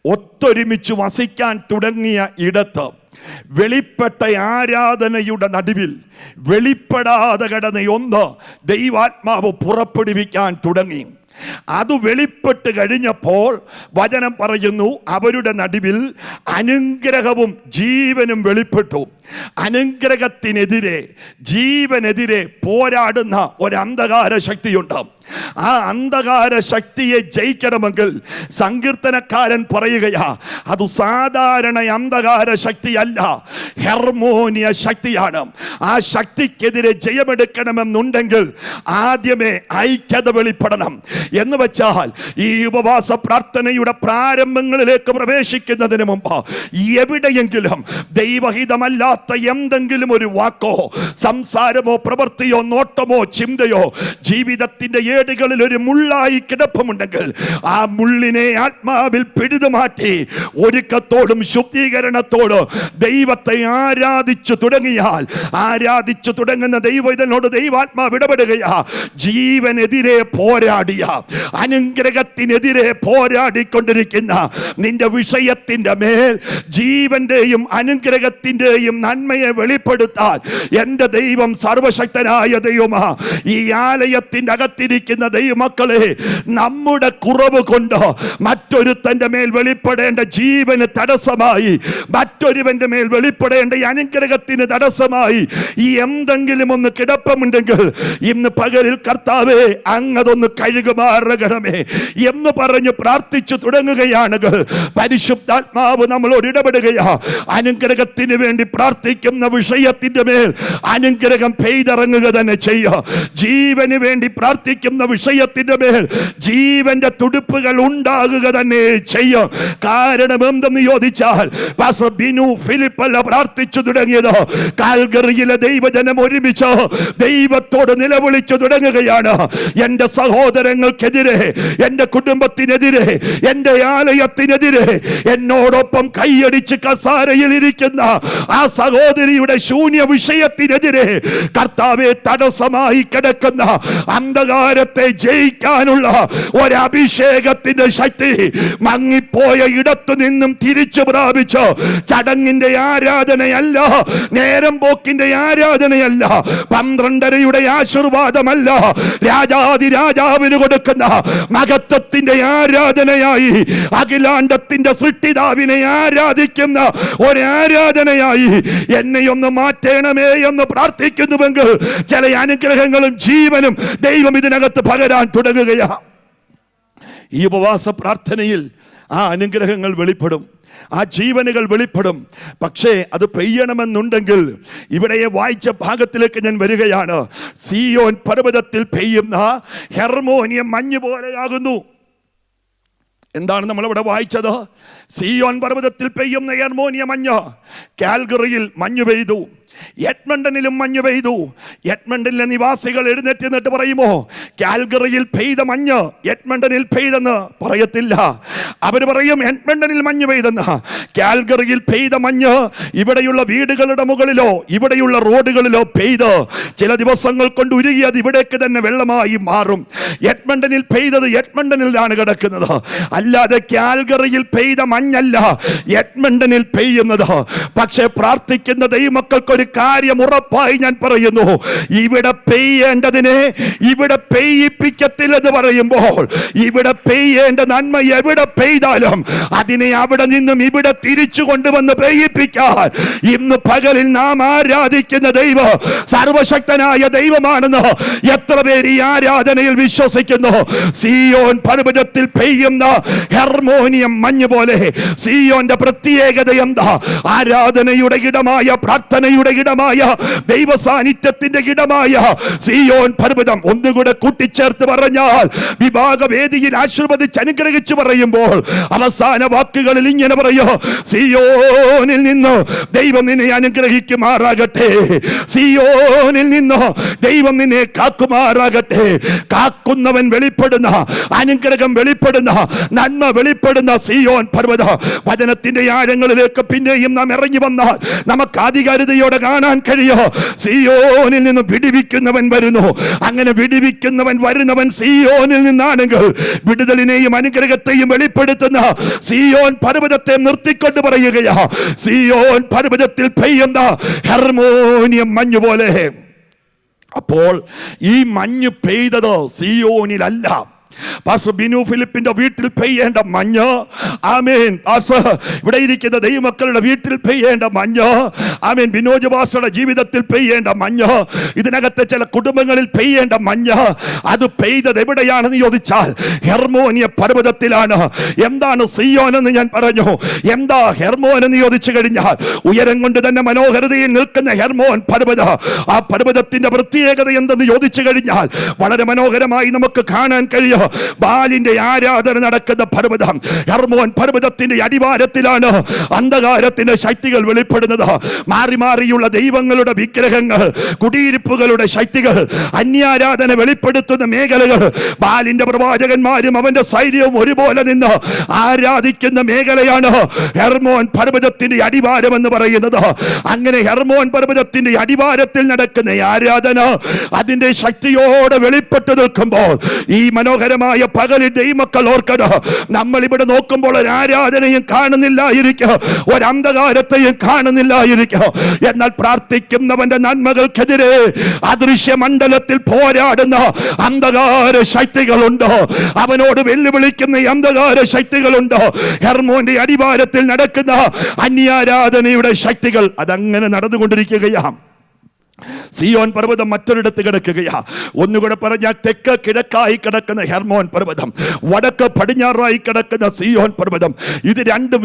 [SPEAKER 1] ഒത്തൊരുമിച്ച് വസിക്കാൻ തുടങ്ങിയ ഇടത്ത്, വെളിപ്പെട്ട ആരാധനയുടെ നടുവിൽ വെളിപ്പെടാതെ കിടന്ന ഒന്ന് ദൈവാത്മാവ് പുറപ്പെടുവിക്കാൻ തുടങ്ങി. അത് വെളിപ്പെട്ട് കഴിഞ്ഞപ്പോൾ വചനം പറയുന്നു, അവരുടെ നടുവിൽ അനുഗ്രഹവും ജീവനും വെളിപ്പെട്ടു. അനുഗ്രഹത്തിനെതിരെ, ജീവനെതിരെ പോരാടുന്ന ഒരു അന്ധകാര ശക്തിയുണ്ട്. ആ അന്ധകാര ശക്തിയെ ജയിക്കണമെങ്കിൽ സങ്കീർത്തനക്കാരൻ പറയുകയാ, അത് സാധാരണ അന്ധകാര ശക്തിയല്ല, ഹെർമോനിയ ശക്തിയാണ്. ആ ശക്തിക്കെതിരെ ജയമെടുക്കണമെന്നുണ്ടെങ്കിൽ ആദ്യമേ ഐക്യത വെളിപ്പെടണം. എന്ന് വെച്ചാൽ ഈ ഉപവാസ പ്രാർത്ഥനയുടെ പ്രാരംഭങ്ങളിലേക്ക് പ്രവേശിക്കുന്നതിന് മുമ്പ് എവിടെയെങ്കിലും ദൈവഹിതമല്ലാത്ത എന്തെങ്കിലും ഒരു വാക്കോ സംസാരമോ പ്രവൃത്തിയോ നോട്ടമോ ചിന്തയോ ജീവിതത്തിന്റെ ഏടുകളിൽ ഒരു മുള്ളായി കിടപ്പുമുണ്ടെങ്കിൽ ആ മുള്ളിനെ ആത്മാവിൽ പിഴുതുമാറ്റി ഒരുക്കത്തോടും ശുദ്ധീകരണത്തോടും ദൈവത്തെ ആരാധിച്ചു തുടങ്ങിയാൽ, ആരാധിച്ചു തുടങ്ങുന്ന ദൈവത്തിനോട് ദൈവാത്മാവ് ഇടപെടുകയാ. ജീവനെതിരെ പോരാടിയ, അനുഗ്രഹത്തിനെതിരെ പോരാടിക്കൊണ്ടിരിക്കുന്ന നിന്റെ വിഷയത്തിന്റെ മേൽ ജീവന്റെയും അനുഗ്രഹത്തിന്റെയും നന്മയെ വെളിപ്പെടുത്താൻ എൻ്റെ ദൈവം സർവശക്തനായ ദൈവമാ. ഈ ആലയത്തിന്റെ അകത്തിരിക്കുന്ന ദൈവമക്കളെ, നമ്മുടെ കുറവ് കൊണ്ട് മറ്റൊരുത്തന്റെ മേൽ വെളിപ്പെടേണ്ട ജീവന് തടസ്സമായി, മറ്റൊരുവന്റെ മേൽ വെളിപ്പെടേണ്ട ഈ അനുഗ്രഹത്തിന് തടസ്സമായി ഈ എന്തെങ്കിലും ഒന്ന് കിടപ്പമുണ്ടെങ്കിൽ ഇന്ന് പകലിൽ കർത്താവേ അങ്ങതൊന്ന് കഴുകുമാറണമേ എന്ന് പറഞ്ഞ് പ്രാർത്ഥിച്ചു തുടങ്ങുകയാണെങ്കിൽ പരിശുദ്ധാത്മാവ് നമ്മളോട് ഇടപെടുകയാ. അനുഗ്രഹത്തിന് വേണ്ടി പ്രാർത്ഥിക്കുന്ന വിഷയത്തിന്റെ മേൽ അനുഗ്രഹം പെയ്തിറങ്ങുക തന്നെ ചെയ്യുക. ജീവന് വേണ്ടി പ്രാർത്ഥിക്കുന്ന വിഷയത്തിന്റെ മേൽ ജീവന്റെ തുടിപ്പുകൾ ഉണ്ടാകുക തന്നെ ചെയ്യും. കാരണം എന്തെന്ന് ചോദിച്ചാൽ, പാസ്റ്റർ ബിനു ഫിലിപ്പല്ല പ്രാർത്ഥിച്ചു തുടങ്ങിയത്, കാൽഗറിയിലെ ദൈവജനം ഒരുമിച്ച് ദൈവത്തോട് നിലവിളിച്ചു തുടങ്ങുകയാണ്. എന്റെ സഹോദരങ്ങൾക്കെതിരെ, എന്റെ കുടുംബത്തിനെതിരെ, എന്റെ ആലയത്തിനെതിരെ എന്നോടൊപ്പം കൈയടിച്ച് കസാരയിൽ ഇരിക്കുന്ന ആ സഹോദരിയുടെ ശൂന്യ വിഷയത്തിനെതിരെ കർത്താവെ തടസ്സമായി കിടക്കുന്ന അന്ധകാരത്തെ ജയിക്കാനുള്ള ഒരഭിഷേകത്തിന്റെ ശക്തി മങ്ങിപ്പോയ ഇടത്തു നിന്നും തിരിച്ചു പ്രാപിച്ച്, ചടങ്ങിന്റെ ആരാധനയല്ല, നേരം പോക്കിന്റെ ആരാധനയല്ല, 12:30 ആശീർവാദമല്ല, രാജാതിരാജാവിന് കൊടുക്കുന്ന മഹത്വത്തിന്റെ ആരാധനയായി, അഖിലാണ്ടത്തിന്റെ സൃഷ്ടിതാവിനെ ആരാധിക്കുന്ന ഒരാരാധനയായി എന്നെയൊന്ന് മാറ്റണമേ എന്ന് പ്രാർത്ഥിക്കുന്നുവെങ്കിൽ ചില അനുഗ്രഹങ്ങളും ജീവനും ദൈവം ഇതിനകത്ത് പകരാൻ തുടങ്ങുകയാ. ഈ ഉപവാസ പ്രാർത്ഥനയിൽ ആ അനുഗ്രഹങ്ങൾ വെളിപ്പെടും, ആ ജീവനുകൾ വെളിപ്പെടും. പക്ഷേ അത് പെയ്യണമെന്നുണ്ടെങ്കിൽ ഇവിടെ വായിച്ച ഭാഗത്തിലേക്ക് ഞാൻ വരികയാണ്. സിയോൻ പർവ്വതത്തിൽ പെയ്യുന്ന ഹെർമോനിയം മഞ്ഞ് പോലെയാകുന്നു. എന്താണ് നമ്മളിവിടെ വായിച്ചത്? സിയോൻ പർവ്വതത്തിൽ പെയ്യുന്ന ഹെർമോനിയ മഞ്ഞ്. കാൽഗറിയിൽ മഞ്ഞു പെയ്തു, എഡ്മണ്ടനിലും മഞ്ഞ് പെയ്തു. എഡ്മണ്ടനിലെ നിവാസികൾ എഴുന്നേറ്റ് നിന്നിട്ട് പറയുമോ, കാൽഗറിയിൽ പെയ്ത മഞ്ഞ് എഡ്മണ്ടനിൽ പെയ്തെന്ന് പറയത്തില്ല. അവർ പറയും എഡ്മണ്ടനിൽ മഞ്ഞ് പെയ്തെന്ന്. കാൽഗറിയിൽ പെയ്ത മഞ്ഞ് ഇവിടെയുള്ള വീടുകളുടെ മുകളിലോ ഇവിടെയുള്ള റോഡുകളിലോ പെയ്ത് ചില ദിവസങ്ങൾ കൊണ്ട് ഉരുകി അത് ഇവിടേക്ക് തന്നെ വെള്ളമായി മാറും. എഡ്മണ്ടനിൽ പെയ്തത് എഡ്മണ്ടനിലാണ് കിടക്കുന്നത്, അല്ലാതെ കാൽഗറിയിൽ പെയ്ത മഞ്ഞല്ല എഡ്മണ്ടനിൽ പെയ്യുന്നത്. പക്ഷേ പ്രാർത്ഥിക്കുന്ന ദൈവമക്കൾക്കൊരു കാര്യം ഉറപ്പായി ഞാൻ പറയുന്നു, ഇവിടെ പെയ്യേണ്ടതിനെ ഇവിടെ പെയ്യിപ്പിക്കത്തില്ലെന്ന് പറയുമ്പോൾ, ഇവിടെ പെയ്യേണ്ട നന്മ എവിടെ പെയ്താലും അതിനെ അവിടെ നിന്നും ഇവിടെ തിരിച്ചു കൊണ്ടുവന്ന് പെയ്യിപ്പിക്കാൻ ഇന്ന് പകലിൽ നാം ആരാധിക്കുന്ന ദൈവം സർവശക്തനായ ദൈവമാണെന്ന് എത്ര പേര് ഈ ആരാധനയിൽ വിശ്വസിക്കുന്നു? സിയോൻ പർവ്വതത്തിൽ പെയ്യുന്ന ഹെർമോനിയം മഞ്ഞ് പോലെ സിയോന്റെ പ്രത്യേകത എന്താ? ആരാധനയുടെ ഇടമായ, പ്രാർത്ഥനയുടെ ഇടമായ, ദൈവ സാന്നിധ്യത്തിന്റെ ഇടമായ സിയോൻ പർവ്വതം. ഒന്നുകൂടെ കൂട്ടിച്ചേർത്ത് പറഞ്ഞാൽ, വിഭാഗവേദിയിൽ ആശീർവദിച്ച് അനുഗ്രഹിച്ചു പറയുമ്പോൾ അവസാന വാക്കുകളിൽ ഇങ്ങനെ പറയോ, സിയോനിൽ നിന്ന് ദൈവം നിന്നെ അനുഗ്രഹിക്കുമാറാകട്ടെ, സിയോനിൽ നിന്ന് ദൈവം നിന്നെ കാക്കുമാറാകട്ടെ. കാക്കുന്നവൻ വെളിപ്പെടുന്ന, അനുഗ്രഹം വെളിപ്പെടുന്ന, നന്മ വെളിപ്പെടുന്ന സിയോൻ പർവ്വത വചനത്തിന്റെ ആഴങ്ങളിലേക്ക് പിന്നെയും നാം ഇറങ്ങി വന്നാൽ നമുക്ക് ആധികാരികതയോടെ കാണാൻ കഴിയോ, സിയോനിൽ നിന്ന് വിടുവിക്കുന്നവൻ വരുന്നു. അങ്ങനെ വിടുവിക്കുന്നവൻ വരുന്നവൻ സിയോനിൽ നിന്നാണെങ്കിൽ വിടുതലിനെയും അനുഗ്രഹത്തെയും വെളിപ്പെടുത്തുന്ന സിയോൻ പർവ്വതത്തെ നിർത്തിക്കൊണ്ട് പറയുകയാ, സിയോൻ പർവ്വതത്തിൽ പെയ്യുന്ന ഹെർമോനിയം മഞ്ഞ് പോലെ. അപ്പോൾ ഈ മഞ്ഞ് പെയ്തത് സിയോനിലല്ല, പാസ്റ്റർ ബിനു ഫിലിപ്പിന്റെ വീട്ടിൽ പെയ്യേണ്ട മഞ്ഞ്, ആമേൻ, ഇവിടെ ഇരിക്കുന്ന ദൈവമക്കളുടെ വീട്ടിൽ പെയ്യേണ്ട മഞ്ഞ്, ആമേൻ, ബിനോജ് പാസ്റ്ററുടെ ജീവിതത്തിൽ പെയ്യേണ്ട മഞ്ഞ്, ഇതിനകത്തെ ചില കുടുംബങ്ങളിൽ പെയ്യേണ്ട മഞ്ഞ്, അത് പെയ്തത് എവിടെയാണെന്ന് ചോദിച്ചാൽ ഹെർമോനിയ പർവ്വതത്തിലാണ്. എന്താണ് സിയോൻ എന്ന് ഞാൻ പറഞ്ഞു. എന്താ ഹെർമോൻ എന്ന് ചോദിച്ചു കഴിഞ്ഞാൽ, ഉയരം കൊണ്ട് തന്നെ മനോഹരതയിൽ നിൽക്കുന്ന ഹെർമോൻ പർവ്വതം. ആ പർവ്വതത്തിന്റെ പ്രത്യേകത എന്തെന്ന് ചോദിച്ചു കഴിഞ്ഞാൽ വളരെ മനോഹരമായി നമുക്ക് കാണാൻ കഴിയും. ബാലിന്റെ ആരാധന നടക്കുന്ന പർവ്വതം ഹെർമോൻ പർവ്വതത്തിന്റെ അടിവാരത്തിലാണ് അന്ധകാരത്തിന്റെ ശക്തികൾ വെളിപ്പെടുന്നത്. മാറി മാറിയുള്ള ദൈവങ്ങളുടെ വിഗ്രഹങ്ങൾ, കുടിയിരിപ്പുകളുടെ ശക്തികൾ, അന്യാരാധന വെളിപ്പെടുത്തുന്ന മേഖലകൾ, ബാലിന്റെ പ്രവാചകന്മാരും അവന്റെ സൈന്യവും ഒരുപോലെ നിന്ന് ആരാധിക്കുന്ന മേഖലയാണ് ഹെർമോൻ പർവ്വതത്തിന്റെ അടിവാരം എന്ന് പറയുന്നത്. അങ്ങനെ ഹെർമോൻ പർവ്വതത്തിന്റെ അടിവാരത്തിൽ നടക്കുന്ന ആരാധന അതിന്റെ ശക്തിയോടെ വെളിപ്പെട്ടു നിൽക്കുമ്പോൾ ഈ മനോഹരമായ പകലിൽ ദൈവമക്കൾ ഓർക്കണം, നമ്മൾ ഇവിടെ നോക്കുമ്പോൾ ഒരു ആരാധനയും കാണുന്നില്ലായിരിക്കും, ഒരു അന്ധകാരത്തെയും കാണുന്നില്ലായിരിക്കും. എന്നാൽ പ്രാർത്ഥിക്കുന്നവന്റെ നന്മകൾക്കെതിരെ അദൃശ്യ മണ്ഡലത്തിൽ പോരാടുന്ന അന്ധകാര ശക്തികളുണ്ട്, അവനോട് വെല്ലുവിളിക്കുന്ന അന്ധകാര ശക്തികളുണ്ട്. ഹെർമോന്റെ അടിവാരത്തിൽ നടക്കുന്ന അന്യാരാധനയുടെ ശക്തികൾ അതങ്ങനെ നടന്നുകൊണ്ടിരിക്കുകയാണ്. സിയോൻ പർവ്വതം മറ്റൊരിടത്ത് കിടക്കുകയാ. ഒന്നുകൂടെ പറഞ്ഞാൽ, തെക്ക് കിഴക്കായി കിടക്കുന്ന ഹെർമോൻ പർവ്വതം, വടക്ക് പടിഞ്ഞാറായി കിടക്കുന്ന സിയോൻ പർവ്വതം. ഇത് രണ്ട്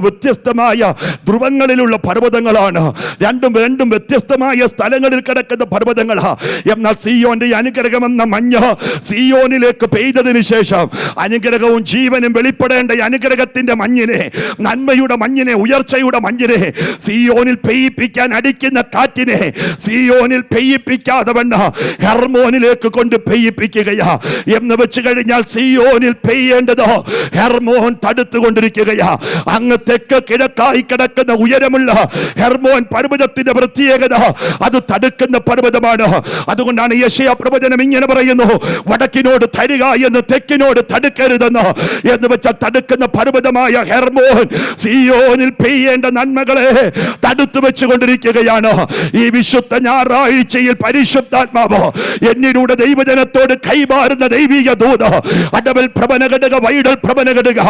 [SPEAKER 1] വ്യത്യസ്തമായ ധ്രുവങ്ങളിലുള്ള പർവ്വതങ്ങളാണ്. രണ്ടും വ്യത്യസ്തമായ സ്ഥലങ്ങളിൽ കിടക്കുന്ന പർവ്വതങ്ങളാ. എന്നാൽ സിയോന്റെ അനുഗ്രഹമെന്ന മഞ്ഞ് സിയോനിലേക്ക് പെയ്തതിനു ശേഷം അനുഗ്രഹവും ജീവനും വെളിപ്പെടേണ്ട അനുഗ്രഹത്തിന്റെ മഞ്ഞിനെ, നന്മയുടെ മഞ്ഞിനെ, ഉയർച്ചയുടെ മഞ്ഞിനെ, സിയോനിൽ പെയ്യിപ്പിക്കാൻ അടിക്കുന്ന കാറ്റിനെ സിയോനിൽ പെയ്യിപ്പിക്കാതെ വണ്ണ ഹെർമോനിലേക്ക് കൊണ്ട് പെയ്യിപ്പിക്കുകയാ. എന്ന് വെച്ച് കഴിഞ്ഞാൽ സിയോനിൽ പെയ്യേണ്ടത് ഹെർമോൻ തടുത്തുകൊണ്ടിരിക്കുകയാ. അങ്ങ് തെക്ക് കിഴക്കായി കിടക്കുന്ന ഉയരമുള്ള ഹെർമോൻ പർവ്വതത്തിന്റെ പ്രത്യേകത അത് തടുക്കുന്ന പർവ്വതമാണ്. അതുകൊണ്ടാണ് യെശയ്യാ പ്രവചനം ഇങ്ങനെ പറയുന്നു, വടക്കിനോട് തരിക എന്ന് തെക്കിനോട് തടുക്കരുതെന്ന്. എന്ന് വെച്ചാൽ തടുക്കുന്ന പർവ്വതമായ ഹെർമോൻ സിയോനിൽ പെയ്യേണ്ട നന്മകളെ തടുത്തു വെച്ചുകൊണ്ടിരിക്കുകയാണ്. ഈ വിശുദ്ധ ഞായറാഴ്ചയിൽ പരിശുദ്ധാത്മാവ് എന്നിലൂടെ ദൈവജനത്തോട് കൈമാറുന്ന ദൈവിക ദൂത്, അടവൽ പ്രവനഘടക, വൈഡൽ പ്രവനഘടക,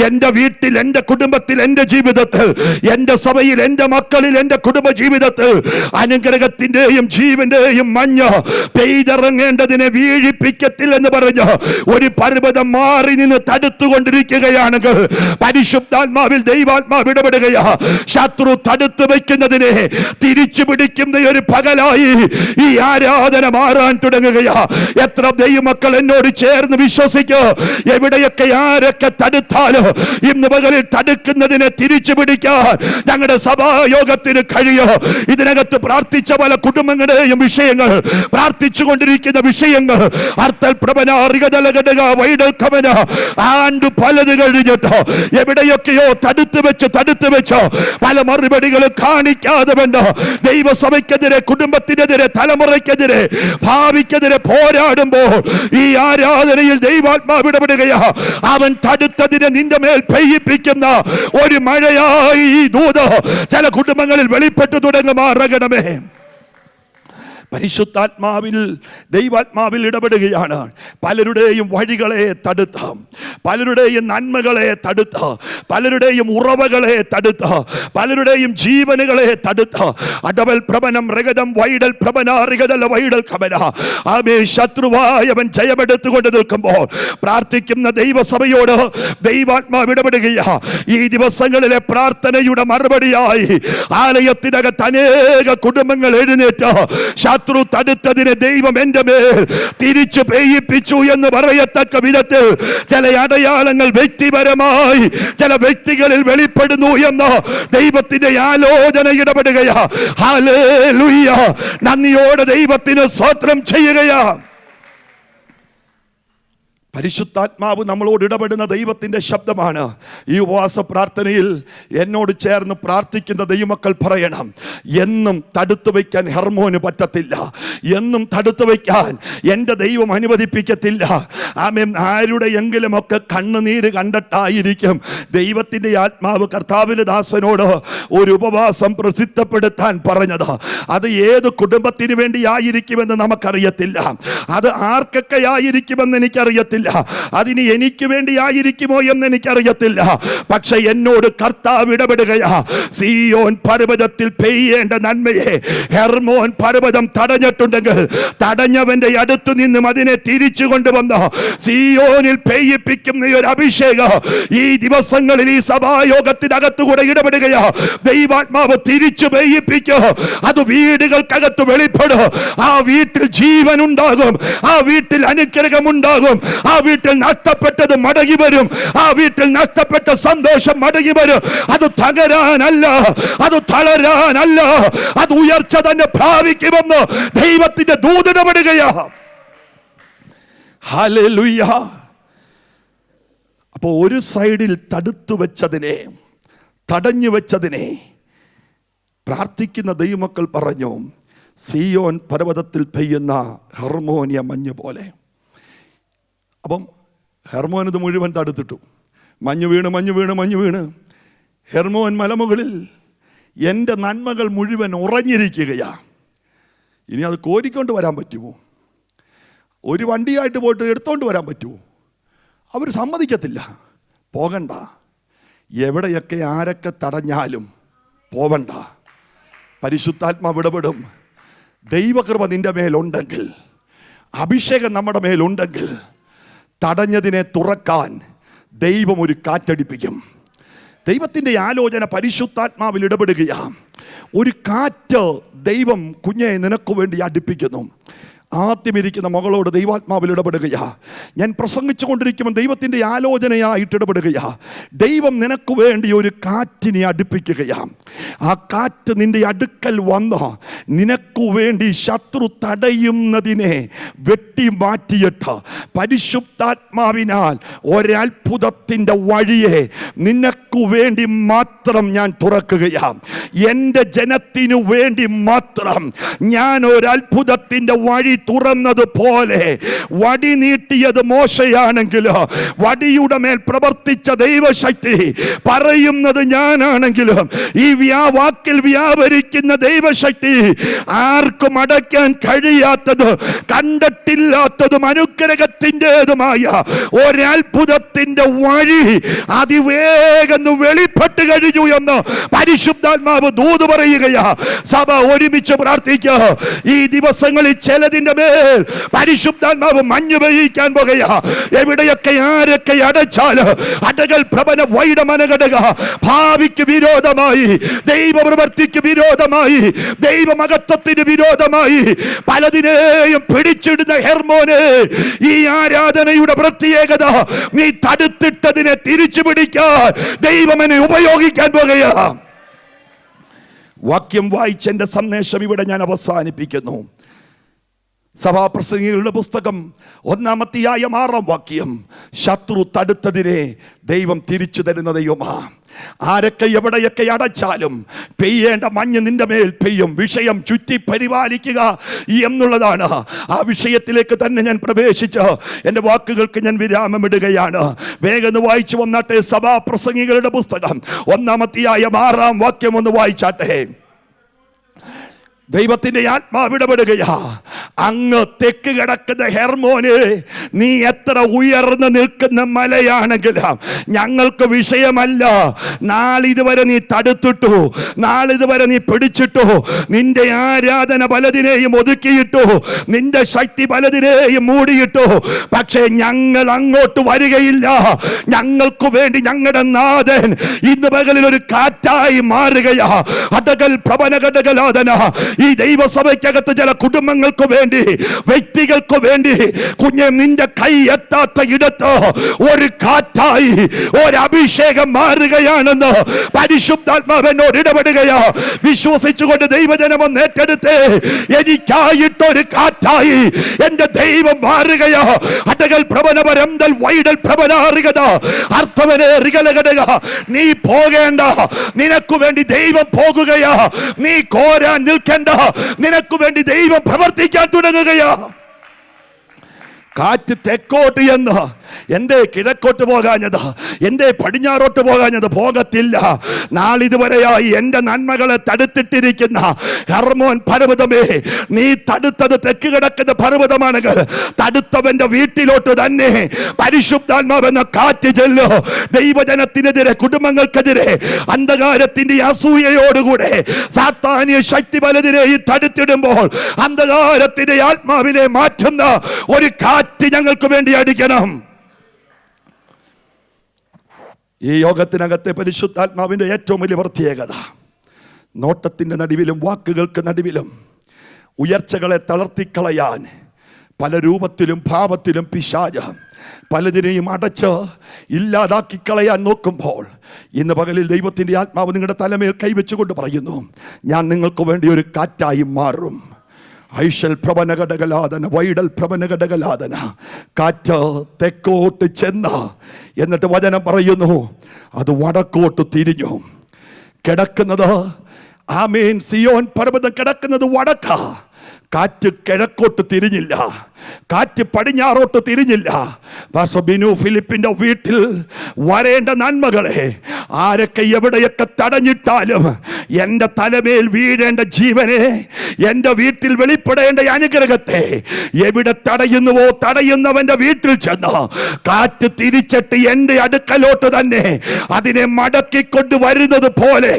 [SPEAKER 1] എന്റെ വീട്ടിൽ, എന്റെ കുടുംബത്തിൽ, എന്റെ ജീവിതത്തിൽ, എന്റെ സഭയിൽ, എന്റെ മക്കളിൽ, എന്റെ കുടുംബ ജീവിതത്തിൽ അനുഗ്രഹത്തിന്റെയും ജീവന്റെയും മഞ്ഞ് പെയ്തിറങ്ങേണ്ടതിനെ വീഴിപ്പിക്കത്തില്ലെന്ന് പറഞ്ഞ് ഒരു പർവ്വതം മാറി നിന്ന് തടുത്തുകൊണ്ടിരിക്കുകയാണെങ്കിൽ പരിശുദ്ധാത്മാവിൽ ദൈവാത്മാവ് ഇടപെടുകയാ. ശത്രു തടുത്തു വയ്ക്കുന്നതിനെ തിരിച്ചു പിടിക്കുന്ന ഒരു പകൽ ഇടപെടലായി ഈ ആരാധന മാറാൻ തുടങ്ങുകയാ. എത്ര ദൈവമക്കൾ എന്നോട് ചേർന്ന് വിശ്വസിക്കുക, എവിടെയൊക്കെ ആരൊക്കെ തടുത്താലോ ഇന്ന് പകലിൽ തടുക്കുന്നതിനെ തിരിച്ചു പിടിക്കാൻ ഞങ്ങളുടെ സഭായോഗത്തിന് കഴിയോ? ഇതിനകത്ത് പ്രാർത്ഥിച്ച പല കുടുംബങ്ങളുടെയും വിഷയങ്ങൾ, പ്രാർത്ഥിച്ചു കൊണ്ടിരിക്കുന്ന വിഷയങ്ങൾ അർത്ഥൽ പ്രവന അറികതലഘടക വൈഡൽക്കവന ആണ്ട് പലത് കഴിഞ്ഞിട്ടോ എവിടെയൊക്കെയോ തടുത്തു വെച്ച് പല മറുപടികൾ കാണിക്കാതെ വേണ്ട ദൈവസഭയ്ക്കെതിരെ, കുടുംബത്തിനെതിരെ, തലമുറയ്ക്കെതിരെ, ഭാവിക്കെതിരെ പോരാടുമ്പോൾ ഈ ആരാധനയിൽ ദൈവാത്മാവ് ഇടപെടുകയാ. അവൻ തടുത്തതിനെ നിന്റെ മേൽ പെയ്യിപ്പിക്കുന്ന ഒരു മഴയായി ഈ ദൂത് ചില കുടുംബങ്ങളിൽ വെളിപ്പെട്ടു തുടങ്ങുമാറകണമേ. പരിശുദ്ധാത്മാവിൽ ദൈവാത്മാവിൽ ഇടപെടുകയാണ്. പലരുടെയും വഴികളെ തടുത്ത, പലരുടെയും നന്മകളെ തടുത്ത, പലരുടെയും ഉറവകളെ തടുത്ത, പലരുടെയും ജീവനുകളെ തടുത്ത അടവൽ പ്രവനം രഗതം വൈഡൽ പ്രവന റിഗതല വൈഡൽ കമന ആമേ ശത്രുവായവൻ ജയമെടുത്തുകൊണ്ട് നിൽക്കുമ്പോൾ പ്രാർത്ഥിക്കുന്ന ദൈവസഭയോട് ദൈവാത്മാവ് ഇടപെടുകയാ. ഈ ദിവസങ്ങളിലെ പ്രാർത്ഥനയുടെ മറുപടിയായി ആലയത്തിനകത്ത് അനേക കുടുംബങ്ങൾ എഴുന്നേറ്റ് ശത്രു തടുത്തതിനെ ദൈവം എന്റെ മേൽ തിരിച്ചു പെയ്യിപ്പിച്ചു എന്ന് പറയത്തക്ക വിധത്തിൽ ചില അടയാളങ്ങൾ വ്യക്തിപരമായി ചില വ്യക്തികളിൽ വെളിപ്പെടുന്നു എന്ന് ദൈവത്തിന്റെ ആലോചന ഇടപെടുകയാ. ഹല്ലേലൂയ, നന്ദിയോടെ ദൈവത്തിന് സ്തോത്രം ചെയ്യുകയാ. പരിശുദ്ധാത്മാവ് നമ്മളോട് ഇടപെടുന്ന ദൈവത്തിൻ്റെ ശബ്ദമാണ്. ഈ ഉപവാസ പ്രാർത്ഥനയിൽ എന്നോട് ചേർന്ന് പ്രാർത്ഥിക്കുന്ന ദൈവമക്കൾ പറയണം, എന്നും തടുത്തു വയ്ക്കാൻ ഹെർമോന് പറ്റത്തില്ല, എന്നും തടുത്തു വയ്ക്കാൻ എൻ്റെ ദൈവം അനുവദിപ്പിക്കത്തില്ല. ആമേൻ. ആരുടെയെങ്കിലുമൊക്കെ കണ്ണുനീര് കണ്ടിട്ടായിരിക്കും ദൈവത്തിൻ്റെ ആത്മാവ് കർത്താവിൻ്റെ ദാസനോട് ഒരു ഉപവാസം പ്രസിദ്ധപ്പെടുത്താൻ പറഞ്ഞത്. അത് ഏത് കുടുംബത്തിന് വേണ്ടിയായിരിക്കുമെന്ന് നമുക്കറിയത്തില്ല, അത് ആർക്കൊക്കെ ആയിരിക്കുമെന്ന് എനിക്കറിയത്തില്ല, അതിന് എനിക്ക് വേണ്ടി ആയിരിക്കുമോ എന്ന് എനിക്കറിയത്തില്ല. പക്ഷെ എന്നോട് കർത്താവ് ഇടപെടുകയാ. സീയോൻ പർവ്വതത്തിൽ പെയ്യേണ്ട നന്മയെ ഹെർമോൻ പർവ്വതം തടഞ്ഞിട്ടുണ്ടെങ്കിൽ തടഞ്ഞവന്റെ അടുത്തു നിന്നും അതിനെ തിരിച്ചു കൊണ്ടുവന്ന സീയോനിൽ പെയ്യിപ്പിക്കുന്ന ഒരു അഭിഷേകം ഈ ദിവസങ്ങളിൽ ഈ സഭായോഗത്തിനകത്തുകൂടെ ഇടപെടുകയാ. ദൈവാത്മാവ് തിരിച്ചു പെയ്യിപ്പിക്കുക. അത് വീടുകൾക്കകത്ത് വെളിപ്പെടും. ആ വീട്ടിൽ ജീവൻ ഉണ്ടാകും, ആ വീട്ടിൽ അനുഗ്രഹം ഉണ്ടാകും, ആ വീട്ടിൽ നഷ്ടപ്പെട്ടത് മടങ്ങി വരും, ആ വീട്ടിൽ നഷ്ടപ്പെട്ട സന്തോഷം മടങ്ങി വരും. അത് തകരാനല്ല, അത് തളരാനല്ല, അത് ഉയർച്ച തന്നെ പ്രാപിക്കുമെന്ന് ദൈവത്തിന്റെ ദൂതനപ്പെടുകയാ. ഹല്ലേലൂയ. അപ്പോൾ ഒരു സൈഡിൽ തടുത്തു വെച്ചതിനെ, തടഞ്ഞു വെച്ചതിനെ പ്രാർത്ഥിക്കുന്ന ദൈവമക്കൾ പറഞ്ഞു, സീയോൻ പർവ്വതത്തിൽ പെയ്യുന്ന ഹെർമോനിയ മഞ്ഞ് പോലെ. അപ്പം ഹെർമോൻ ഇത് മുഴുവൻ തടുത്തിട്ടു. മഞ്ഞ് വീണ് ഹെർമോൻ മലമുകളിൽ എൻ്റെ നന്മകൾ മുഴുവൻ ഉറഞ്ഞിരിക്കുകയാ. ഇനി അത് കോരിക്കൊണ്ട് വരാൻ പറ്റുമോ? ഒരു വണ്ടിയായിട്ട് പോയിട്ട് എടുത്തോണ്ട് വരാൻ പറ്റുമോ? അവർ സമ്മതിക്കത്തില്ല. പോകണ്ട. എവിടെയൊക്കെ ആരൊക്കെ തടഞ്ഞാലും പോവണ്ട. പരിശുദ്ധാത്മാവ് ഇടപെടും. ദൈവകൃപ നിന്റെ മേലുണ്ടെങ്കിൽ, അഭിഷേകം നമ്മുടെ മേലുണ്ടെങ്കിൽ തടഞ്ഞതിനെ തുറക്കാൻ ദൈവം ഒരു കാറ്റടിപ്പിക്കും. ദൈവത്തിൻ്റെ ആലോചന പരിശുദ്ധാത്മാവിൽ ഇടപെടുകയാണ്. ഒരു കാറ്റ് ദൈവം കുഞ്ഞെ നിനക്ക് വേണ്ടി അടുപ്പിക്കുന്നു. ആദ്യം ഇരിക്കുന്ന മകളോട് ദൈവാത്മാവിൽ ഇടപെടുകയാ. ഞാൻ പ്രസംഗിച്ചു കൊണ്ടിരിക്കുമ്പോൾ ദൈവത്തിൻ്റെ ആലോചനയായിട്ട് ഇടപെടുകയാ. ദൈവം നിനക്ക് വേണ്ടി ഒരു കാറ്റിനെ അടുപ്പിക്കുകയാ. ആ കാറ്റ് നിന്റെ അടുക്കൽ വന്ന് നിനക്കു വേണ്ടി ശത്രു തടയുന്നതിനെ വെട്ടി മാറ്റിയിട്ട് പരിശുദ്ധാത്മാവിനാൽ ഒരത്ഭുതത്തിൻ്റെ വഴിയെ നിനക്കു വേണ്ടി മാത്രം ഞാൻ തുറക്കുകയാ. എൻ്റെ ജനത്തിനു വേണ്ടി മാത്രം ഞാൻ ഒരത്ഭുതത്തിൻ്റെ വഴി തുറന്നതുപോലെ വടി നീട്ടിയത് മോശയാണെങ്കിൽ വടിയുടെ മേൽ പ്രവർത്തിച്ച ദൈവശക്തി പറയുന്നത് ഞാനാണെങ്കിലും ഈ വാക്കിൽ വ്യാപരിക്കുന്ന ദൈവശക്തി ആർക്കും അടയ്ക്കാൻ കഴിയാത്തത്, കണ്ടിട്ടില്ലാത്തതും അനുഗ്രഹത്തിൻ്റെതുമായ ഒരത്ഭുതത്തിൻ്റെ വഴി അതിവേഗം വെളിപ്പെട്ട് കഴിഞ്ഞു എന്ന് പരിശുദ്ധാത്മാവ് ദൂത് പറയുകയാ. സഭ ഒരുമിച്ച് പ്രാർത്ഥിക്കുക. ഈ ദിവസങ്ങളിൽ ചിലതിൻ്റെ നിന്റെ മേൽ പരിശുദ്ധാത്മാവ് മഞ്ഞ് പെയ്യിക്കാൻ പോകുകയാ. എവിടെയൊക്കെ ആരൊക്കെ അടച്ചാൽ അടകൾ പ്രബല വൈഡമനഘടക ഭാവിക്ക് വിരോധമായി, ദൈവപ്രവൃത്തിക്ക് വിരോധമായി, ദൈവമഹത്വത്തിന് വിരോധമായി പലതിനെയും പിടിച്ചിടുന്ന ഹെർമോനെ, ഈ ആരാധനയുടെ പ്രത്യേകത നീ തടുത്തിട്ടതിനെ തിരിച്ചു പിടിക്കാൻ ദൈവമെന്നെ ഉപയോഗിക്കാൻ പോകുകയാ. വാക്യം വായിച്ചെന്റെ സന്ദേശം ഇവിടെ ഞാൻ അവസാനിപ്പിക്കുന്നു. സഭാപ്രസംഗികളുടെ പുസ്തകം 1-ാം അധ്യായം 6-ാം വാക്യം, ശത്രു തടുത്തതിനെ ദൈവം തിരിച്ചു തരുന്ന ദൈവമാ. ആരൊക്കെ എവിടെയൊക്കെ അടച്ചാലും പെയ്യേണ്ട മഞ്ഞ് നിന്റെ മേൽ പെയ്യും. വിഷയം ചുറ്റി പരിപാലിക്കുക എന്നുള്ളതാണ്. ആ വിഷയത്തിലേക്ക് തന്നെ ഞാൻ പ്രവേശിച്ച് എൻ്റെ വാക്കുകൾക്ക് ഞാൻ വിരാമമിടുകയാണ്. വേഗം വായിച്ചു വന്നാട്ടെ. സഭാപ്രസംഗികളുടെ പുസ്തകം 1-ാം അധ്യായം 6-ാം വാക്യം ഒന്ന് വായിച്ചാട്ടെ. ദൈവത്തിന്റെ ആത്മാവ് ഇടപെടുകയാ. അങ്ങ് തെക്ക് കിടക്കുന്ന ഹെർമോന്, നീ എത്ര ഉയർന്നു നിൽക്കുന്ന മലയാണെങ്കിലും ഞങ്ങൾക്ക് വിഷയമല്ല. നാളിതുവരെ നീ തടുത്തിട്ടു, നാളിതുവരെ നീ പിടിച്ചിട്ടു, നിന്റെ ആരാധന പലതിനെയും ഒതുക്കിയിട്ടു, നിന്റെ ശക്തി പലതിനെയും മൂടിയിട്ടു. പക്ഷേ ഞങ്ങൾ അങ്ങോട്ട് വരികയില്ല. ഞങ്ങൾക്ക് വേണ്ടി ഞങ്ങളുടെ നാഥൻ ഇന്ന് പകലിൽ ഒരു കാറ്റായി മാറുകയാ. അടകൽ പ്രവനഘടകലാദന. ഈ ദൈവസഭയ്ക്കകത്ത് ചില കുടുംബങ്ങൾക്ക് വേണ്ടി, വ്യക്തികൾക്ക് വേണ്ടി കുഞ്ഞെ നിന്റെ കൈ എത്താത്ത ഇടത്ത് ഒരു കാറ്റായി ഒരു അഭിഷേകം മാറുകയാണെന്ന് പരിശുദ്ധാത്മാവെന്നോട് ഇടപെടുകയാ. വിശ്വസിച്ചുകൊണ്ട് ദൈവജനം ഒന്ന് ഏറ്റെടുത്ത്, എനിക്കായിട്ടൊരു കാറ്റായി എന്റെ ദൈവം മാറുകയാ. അടകൽ പ്രവനപരന്തൽ വൈഡൽ പ്രവനാറികത അർത്ഥവനേറികലകടക. നീ പോകേണ്ട, നിനക്ക് വേണ്ടി ദൈവം പോകുകയാ. നീ കോരാൻ നിൽക്കേണ്ട, നിനക്ക് വേണ്ടി ദൈവം പ്രവർത്തിക്കാൻ തുടങ്ങുകയാ. കാറ്റ് തെക്കോട്ട് എന്ന്, എന്തേ കിഴക്കോട്ട് പോകാഞ്ഞത്, എന്തേ പടിഞ്ഞാറോട്ട് പോകാഞ്ഞത്? പോകത്തില്ല. നാളിതുവരെയായി എൻ്റെ നന്മകളെ തടുത്തിട്ടിരിക്കുന്ന ഹെർമോൻ പർവ്വതമേ, നീ തടുത്തത് തെക്ക് കിടക്കുന്ന പർവ്വതമാണെങ്കിൽ തടുത്തവന്റെ വീട്ടിലോട്ട് തന്നെ പരിശുദ്ധാത്മാവെന്ന കാറ്റ് ചെല്ലു. ദൈവജനത്തിനെതിരെ, കുടുംബങ്ങൾക്കെതിരെ അന്ധകാരത്തിന്റെ അസൂയയോടുകൂടെ സാത്താന്യ ശക്തി പലതിനെയും തടുത്തിടുമ്പോൾ അന്ധകാരത്തിന്റെ ആത്മാവിനെ മാറ്റുന്ന ഒരു കാറ്റ് ഞങ്ങൾക്ക് വേണ്ടി അടിക്കണം. ഈ യോഗത്തിനകത്തെ പരിശുദ്ധാത്മാവിന്റെ ഏറ്റവും വലിയ പ്രത്യേകത, നോട്ടത്തിന്റെ നടുവിലും വാക്കുകൾക്ക് നടുവിലും ഉയർച്ചകളെ തളർത്തിക്കളയാൻ പല രൂപത്തിലും ഭാവത്തിലും പിശാച് പലതിനെയും അടച്ച് ഇല്ലാതാക്കി കളയാൻ നോക്കുമ്പോൾ ഇന്ന് പകലിൽ ദൈവത്തിന്റെ ആത്മാവ് നിങ്ങളുടെ തലമേൽ കൈവച്ചുകൊണ്ട് പറയുന്നു, ഞാൻ നിങ്ങൾക്ക് വേണ്ടി ഒരു കാറ്റായി മാറും. ഐഷൽ പ്രവനഘടകലാദന വൈഡൽ പ്രവനഘടകലാദന. കാറ്റ് തെക്കോട്ട് ചെന്ന്, എന്നിട്ട് വചനം പറയുന്നു അത് വടക്കോട്ട് തിരിഞ്ഞു. കിടക്കുന്നത്, ആമേൻ, സിയോൻ പർവ്വതം കിടക്കുന്നത് വടക്ക. കാറ്റ് കിഴക്കോട്ട് തിരിഞ്ഞില്ല, കാറ്റ് പടിഞ്ഞാറോട്ട് തിരിഞ്ഞില്ല. പാസ്റ്റർ ബിനു ഫിലിപ്പിന്റെ വീട്ടിൽ വരേണ്ട നന്മകളെ ആരൊക്കെ എവിടെയൊക്കെ തടഞ്ഞിട്ടാലും എൻ്റെ തലമേൽ വീഴേണ്ട ജീവനെ, എൻ്റെ വീട്ടിൽ വെളിപ്പെടേണ്ട അനുഗ്രഹത്തെ എവിടെ തടയുന്നുവോ തടയുന്നവന്റെ വീട്ടിൽ ചെന്ന് കാറ്റ് തിരിച്ചിട്ട് എൻ്റെ അടുക്കലോട്ട് തന്നെ അതിനെ മടക്കിക്കൊണ്ട് വരുന്നത് പോലെ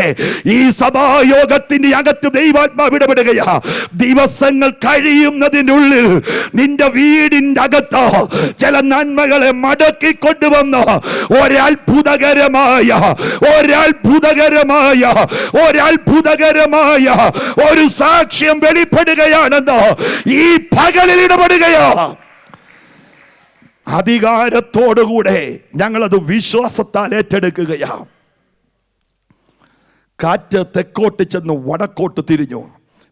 [SPEAKER 1] ഈ സഭായോഗത്തിന്റെ അകത്ത് ദൈവാത്മാവ് ഇടപെടുകയാ. ദിവസങ്ങൾ കഴിയുന്നതിനുള്ളിൽ നിന്റെ വീടിന്റെ അകത്ത് ചില നന്മകളെ മടക്കി കൊണ്ടുവന്ന് ഒരത്ഭുതകരമായ ഒരു സാക്ഷ്യം വെളിപ്പെടുകയാണെന്ന് ഈ പകലിൽ ഇടപെടുകയാ. അധികാരത്തോടുകൂടെ ഞങ്ങളത് വിശ്വാസത്താൽ ഏറ്റെടുക്കുകയാ. കാറ്റ് തെക്കോട്ട് ചെന്ന് വടക്കോട്ട് തിരിഞ്ഞു.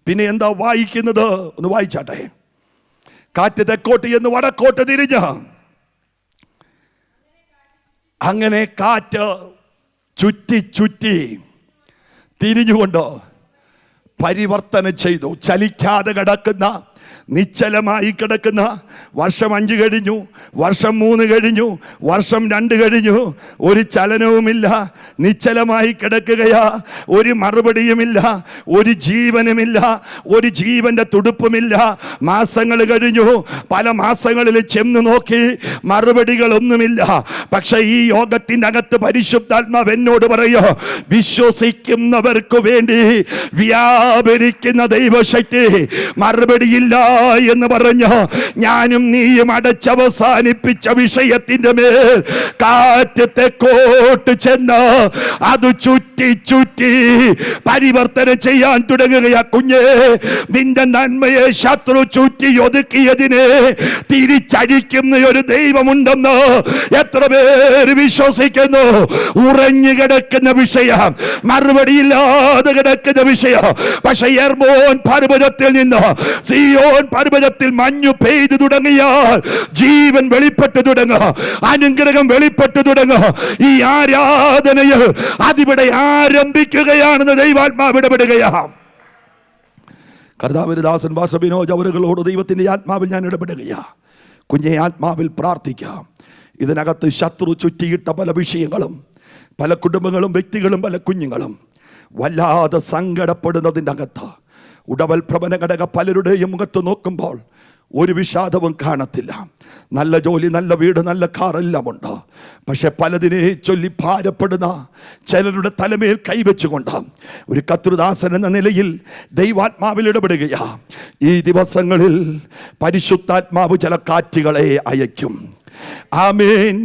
[SPEAKER 1] പിന്നെ എന്താ വായിക്കുന്നത്? ഒന്ന് വായിച്ചാട്ടെ. കാറ്റ് തെക്കോട്ട് എന്ന് വടക്കോട്ട് തിരിഞ്ഞ്, അങ്ങനെ കാറ്റ് ചുറ്റി ചുറ്റി തിരിഞ്ഞുകൊണ്ട് പരിവർത്തനം ചെയ്തു. ചലിക്കാതെ കിടക്കുന്ന, നിശ്ചലമായി കിടക്കുന്ന, വർഷം 5 കഴിഞ്ഞു, വർഷം 3 കഴിഞ്ഞു, വർഷം 2 കഴിഞ്ഞു, ഒരു ചലനവുമില്ല, നിശ്ചലമായി കിടക്കുകയാ. ഒരു മറുപടിയുമില്ല, ഒരു ജീവനുമില്ല, ഒരു ജീവന്റെ തുടുപ്പുമില്ല. മാസങ്ങൾ കഴിഞ്ഞു, പല മാസങ്ങളിൽ ചെന്ന് നോക്കി, മറുപടികളൊന്നുമില്ല. പക്ഷെ ഈ യോഗത്തിൻ്റെ അകത്ത് പരിശുദ്ധാത്മാവ് എന്നോട് പറയോ, വിശ്വസിക്കുന്നവർക്ക് വേണ്ടി വ്യാപരിക്കുന്ന ദൈവശക്തി, മറുപടിയില്ല മറുപടിയില്ല എന്ന് പറഞ്ഞ് ഞാനും നീയും അടച്ചവസാനിപ്പിച്ച വിഷയത്തിന്റെ മേൽ കാറ്റ് തെക്കോട്ട് ചെന്ന് അത് ചുറ്റി ചുറ്റി പരിവർത്തനം ചെയ്യാൻ തുടങ്ങുകയാ. കുഞ്ഞേ, നിന്റെ നന്മയെ ശത്രു ചുറ്റി ഒതുക്കിയതിനെ തിരിച്ചടിക്കുന്ന ഒരു ദൈവമുണ്ടെന്ന് എത്ര പേര് വിശ്വസിക്കുന്നു? ഉറഞ്ഞു കിടക്കുന്ന വിഷയം, മറുപടിയില്ലാതെ കിടക്കുന്ന വിഷയം. പക്ഷെ ഹെർമോൻ പർവ്വതത്തിൽ നിന്ന് സിയോൻ പർവ്വതത്തിൽ മഞ്ഞു പെയ്തു തുടങ്ങിയാൽ ജീവൻ വെളിപ്പെട്ടു തുടങ്ങുക, അനുഗ്രഹം വെളിപ്പെട്ടു തുടങ്ങുക. ഈ ആരാധനയിൽ അതിവിടെ ആരംഭിക്കുകയാണെന്ന് ദൈവാത്മാവ് ഇടപെടുകയാണ്. കർത്താവിന്റെ ദാസൻ പാസ്റ്റർ ബിനോജ് അവരുകളോട് ദൈവത്തിന്റെ ആത്മാവിൽ ഞാൻ ഇടപെടുകയാ. കുഞ്ഞെ, ആത്മാവിൽ പ്രാർത്ഥിക്കാം. ഇതിനകത്ത് ശത്രു ചുറ്റിയിട്ട പല വിഷയങ്ങളും, പല കുടുംബങ്ങളും, വ്യക്തികളും, പല കുഞ്ഞുങ്ങളും വല്ലാതെ സങ്കടപ്പെടുന്നതിൻ്റെ അകത്ത് ഉടവൽ പ്രവന ഘടക പലരുടെയും മുഖത്ത് നോക്കുമ്പോൾ ഒരു വിഷാദവും കാണത്തില്ല. നല്ല ജോലി, നല്ല വീട്, നല്ല കാർ എല്ലാം ഉണ്ട്. പക്ഷെ പലതിനെ ചൊല്ലി ഭാരപ്പെടുന്ന ചിലരുടെ തലമേൽ കൈവച്ചുകൊണ്ട് ഒരു കർത്തൃദാസൻ എന്ന നിലയിൽ ദൈവാത്മാവിൽ ഇടപെടുകയാ. ഈ ദിവസങ്ങളിൽ പരിശുദ്ധാത്മാവ് ചില കാറ്റുകളെ അയക്കും. ആമേൻ.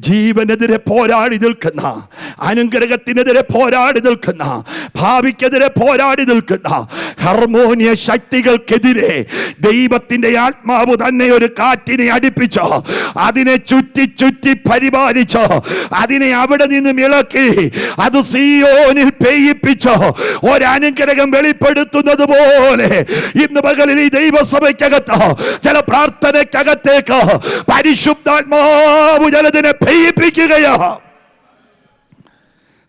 [SPEAKER 1] ജീവനെതിരെ പോരാടി നിൽക്കുന്ന, അനുഗ്രഹത്തിനെതിരെ പോരാടി നിൽക്കുന്ന, ഭാവിക്കെതിരെ പോരാടി നിൽക്കുന്ന ഹാർമോണിയ ശക്തികൾക്കെതിരെ ദൈവത്തിന്റെ ആത്മാവ് തന്നെ ഒരു കാറ്റിനെ അടിപ്പിച്ച് അതിനെ ചുറ്റി ചുറ്റി പരിപാലിച്ച് അതിനെ അവിടെ നിന്നും ഇളക്കി അത് സിയോനിൽ പെയ്യിപ്പിച്ച് ഒരനുഗ്രഹം വെളിപ്പെടുത്തുന്നത് പോലെ ഇന്ന് പകലിൽ ഈ ദൈവസഭയ്ക്കകത്ത് ചില പ്രാർത്ഥനയ്ക്കകത്തേക്ക് പരിശുദ്ധാത്മാവ് ജലത്തിനെ പെയ്യിപ്പിക്കുകയാ.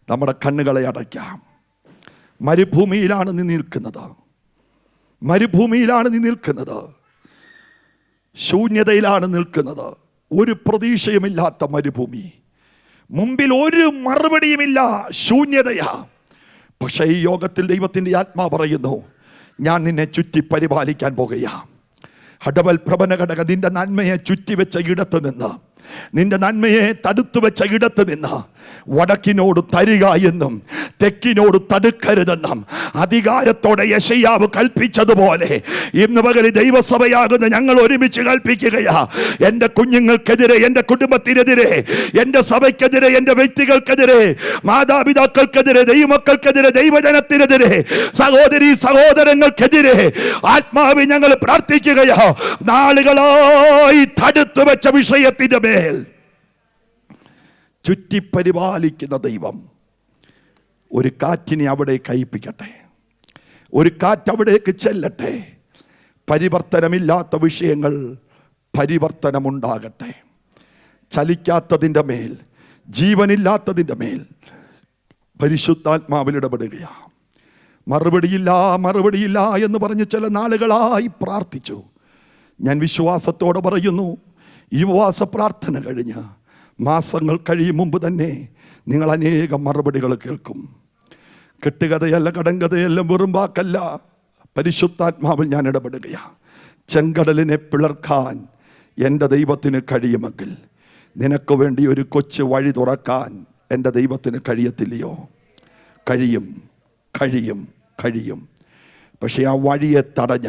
[SPEAKER 1] നമ്മുടെ കണ്ണുകളെ അടയ്ക്കാം. മരുഭൂമിയിലാണ് നീ നിൽക്കുന്നത്, മരുഭൂമിയിലാണ് നീ നിൽക്കുന്നത്, ശൂന്യതയിലാണ് നിൽക്കുന്നത്. ഒരു പ്രതീക്ഷയുമില്ലാത്ത മരുഭൂമി, മുമ്പിൽ ഒരു മറുപടിയുമില്ല, ശൂന്യതയാ. പക്ഷേ ഈ യോഗത്തിൽ ദൈവത്തിൻ്റെ ആത്മാവ് പറയുന്നു, ഞാൻ നിന്നെ ചുറ്റി പരിപാലിക്കാൻ പോകുകയാ. ഹടവൽ പ്രവന ഘടക നിന്റെ നന്മയെ ചുറ്റിവെച്ച ഇടത്ത് നിന്ന്, നിന്റെ നന്മയെ തടുത്തു വെച്ച ഇടത്ത് നിന്ന് വടക്കിനോട് തരിക എന്നും തെക്കിനോട് തടുക്കരുതെന്നും അധികാരത്തോടെ യെശയ്യാവ് കൽപ്പിച്ചതുപോലെ ഇന്ന് പകല് ദൈവസഭയാകുന്ന ഞങ്ങൾ ഒരുമിച്ച് കൽപ്പിക്കുകയാ. എൻ്റെ കുഞ്ഞുങ്ങൾക്കെതിരെ, എൻ്റെ കുടുംബത്തിനെതിരെ, എൻ്റെ സഭയ്ക്കെതിരെ, എൻ്റെ വ്യക്തികൾക്കെതിരെ, മാതാപിതാക്കൾക്കെതിരെ, ദൈവമക്കൾക്കെതിരെ, ദൈവജനത്തിനെതിരെ, സഹോദരി സഹോദരങ്ങൾക്കെതിരെ ആത്മാവിൽ ഞങ്ങൾ പ്രാർത്ഥിക്കുകയാ. നാളുകളായി തടുത്തു വെച്ച വിഷയത്തിന്റെ മേൽ ചുറ്റിപ്പരിപാലിക്കുന്ന ദൈവം ഒരു കാറ്റിനെ അവിടെ കയ്യിപ്പിക്കട്ടെ, ഒരു കാറ്റ് അവിടേക്ക് ചെല്ലട്ടെ. പരിവർത്തനമില്ലാത്ത വിഷയങ്ങൾ പരിവർത്തനമുണ്ടാകട്ടെ. ചലിക്കാത്തതിൻ്റെ മേൽ, ജീവനില്ലാത്തതിൻ്റെ മേൽ പരിശുദ്ധാത്മാവിൽ ഇടപെടുകയാണ്. മറുപടിയില്ല, മറുപടിയില്ല എന്ന് പറഞ്ഞ് ചില നാളുകളായി പ്രാർത്ഥിച്ചു. ഞാൻ വിശ്വാസത്തോടെ പറയുന്നു, ഈ ഉപവാസ പ്രാർത്ഥന കഴിഞ്ഞ് മാസങ്ങൾ കഴിയും മുമ്പ് തന്നെ നിങ്ങൾ അനേകം മറുപടികൾ കേൾക്കും. കെട്ടുകഥയല്ല, കടങ്കഥയല്ല, വെറും വാക്കല്ല. പരിശുദ്ധാത്മാവിൽ ഞാൻ ഇടപെടുകയാണ്. ചെങ്കടലിനെ പിളർക്കാൻ എൻ്റെ ദൈവത്തിന് കഴിയുമെങ്കിൽ നിനക്ക് വേണ്ടി ഒരു കൊച്ചു വഴി തുറക്കാൻ എൻ്റെ ദൈവത്തിന് കഴിയത്തില്ലയോ? കഴിയും, കഴിയും, കഴിയും. പക്ഷേ ആ വഴിയെ തടഞ്ഞ,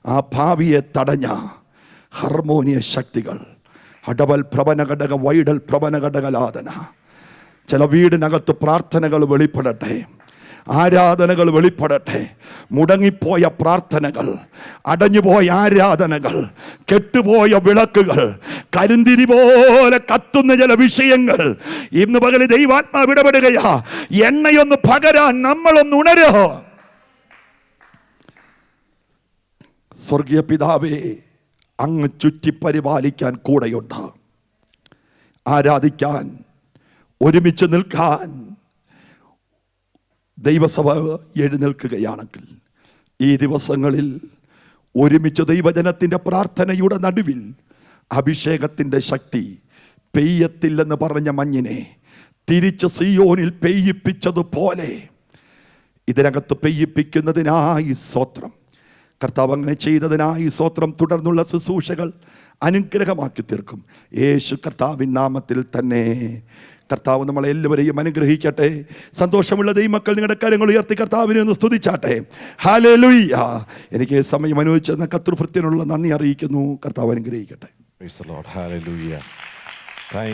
[SPEAKER 1] ആ ഭാവിയെ തടഞ്ഞ ഹാർമോണിയ ശക്തികൾ, അടവൽ പ്രവന ഘടക, വൈഡൽ പ്രവന ഘടകലാദന, ചില വീടിനകത്ത് പ്രാർത്ഥനകൾ വെളിപ്പെടട്ടെ, ആരാധനകൾ വെളിപ്പെടട്ടെ. മുടങ്ങിപ്പോയ പ്രാർത്ഥനകൾ, അടഞ്ഞുപോയ ആരാധനകൾ, കെട്ടുപോയ വിളക്കുകൾ, കരിന്തിരി പോലെ കത്തുന്ന ചില വിഷയങ്ങൾ ഇന്ന് പകല് ദൈവാത്മാവ് ഇടപെടുകയാ. എണ്ണയൊന്ന് പകരാൻ നമ്മളൊന്ന് ഉണരോ. സ്വർഗീയ പിതാവേ, അങ്ങ് ചുറ്റിപ്പരിപാലിക്കാൻ കൂടെയുണ്ട്. ആരാധിക്കാൻ, ഒരുമിച്ച് നിൽക്കാൻ ദൈവസഭ എഴുന്നേൽക്കുകയാണെങ്കിൽ ഈ ദിവസങ്ങളിൽ ഒരുമിച്ച് ദൈവജനത്തിൻ്റെ പ്രാർത്ഥനയുടെ നടുവിൽ അഭിഷേകത്തിൻ്റെ ശക്തി പെയ്യത്തില്ലെന്ന് പറഞ്ഞ മഞ്ഞിനെ തിരിച്ച് സിയോനിൽ പെയ്യിപ്പിച്ചതുപോലെ ഇതിനകത്ത് പെയ്യിപ്പിക്കുന്നതിനായി സ്തോത്രം. കർത്താവ് അങ്ങനെ ചെയ്തതിനായി സ്തോത്രം. തുടർന്നുള്ള ശുശ്രൂഷകൾ അനുഗ്രഹമാക്കി തീർക്കും. യേശു കർത്താവിൻ നാമത്തിൽ തന്നെ കർത്താവ് നമ്മളെ എല്ലാവരെയും അനുഗ്രഹിക്കട്ടെ. സന്തോഷമുള്ള ദൈവമക്കൾ നിങ്ങളുടെ കരങ്ങൾ ഉയർത്തി കർത്താവിനെ ഒന്ന് സ്തുതിച്ചാട്ടെ. ഹല്ലേലൂയ. എനിക്ക് സമയം അനുവദിച്ചെന്ന കർത്തൃഭൃത്യനുള്ള നന്ദി അറിയിക്കുന്നു. കർത്താവ് അനുഗ്രഹിക്കട്ടെ.
[SPEAKER 2] Praise the Lord. Hallelujah. Thank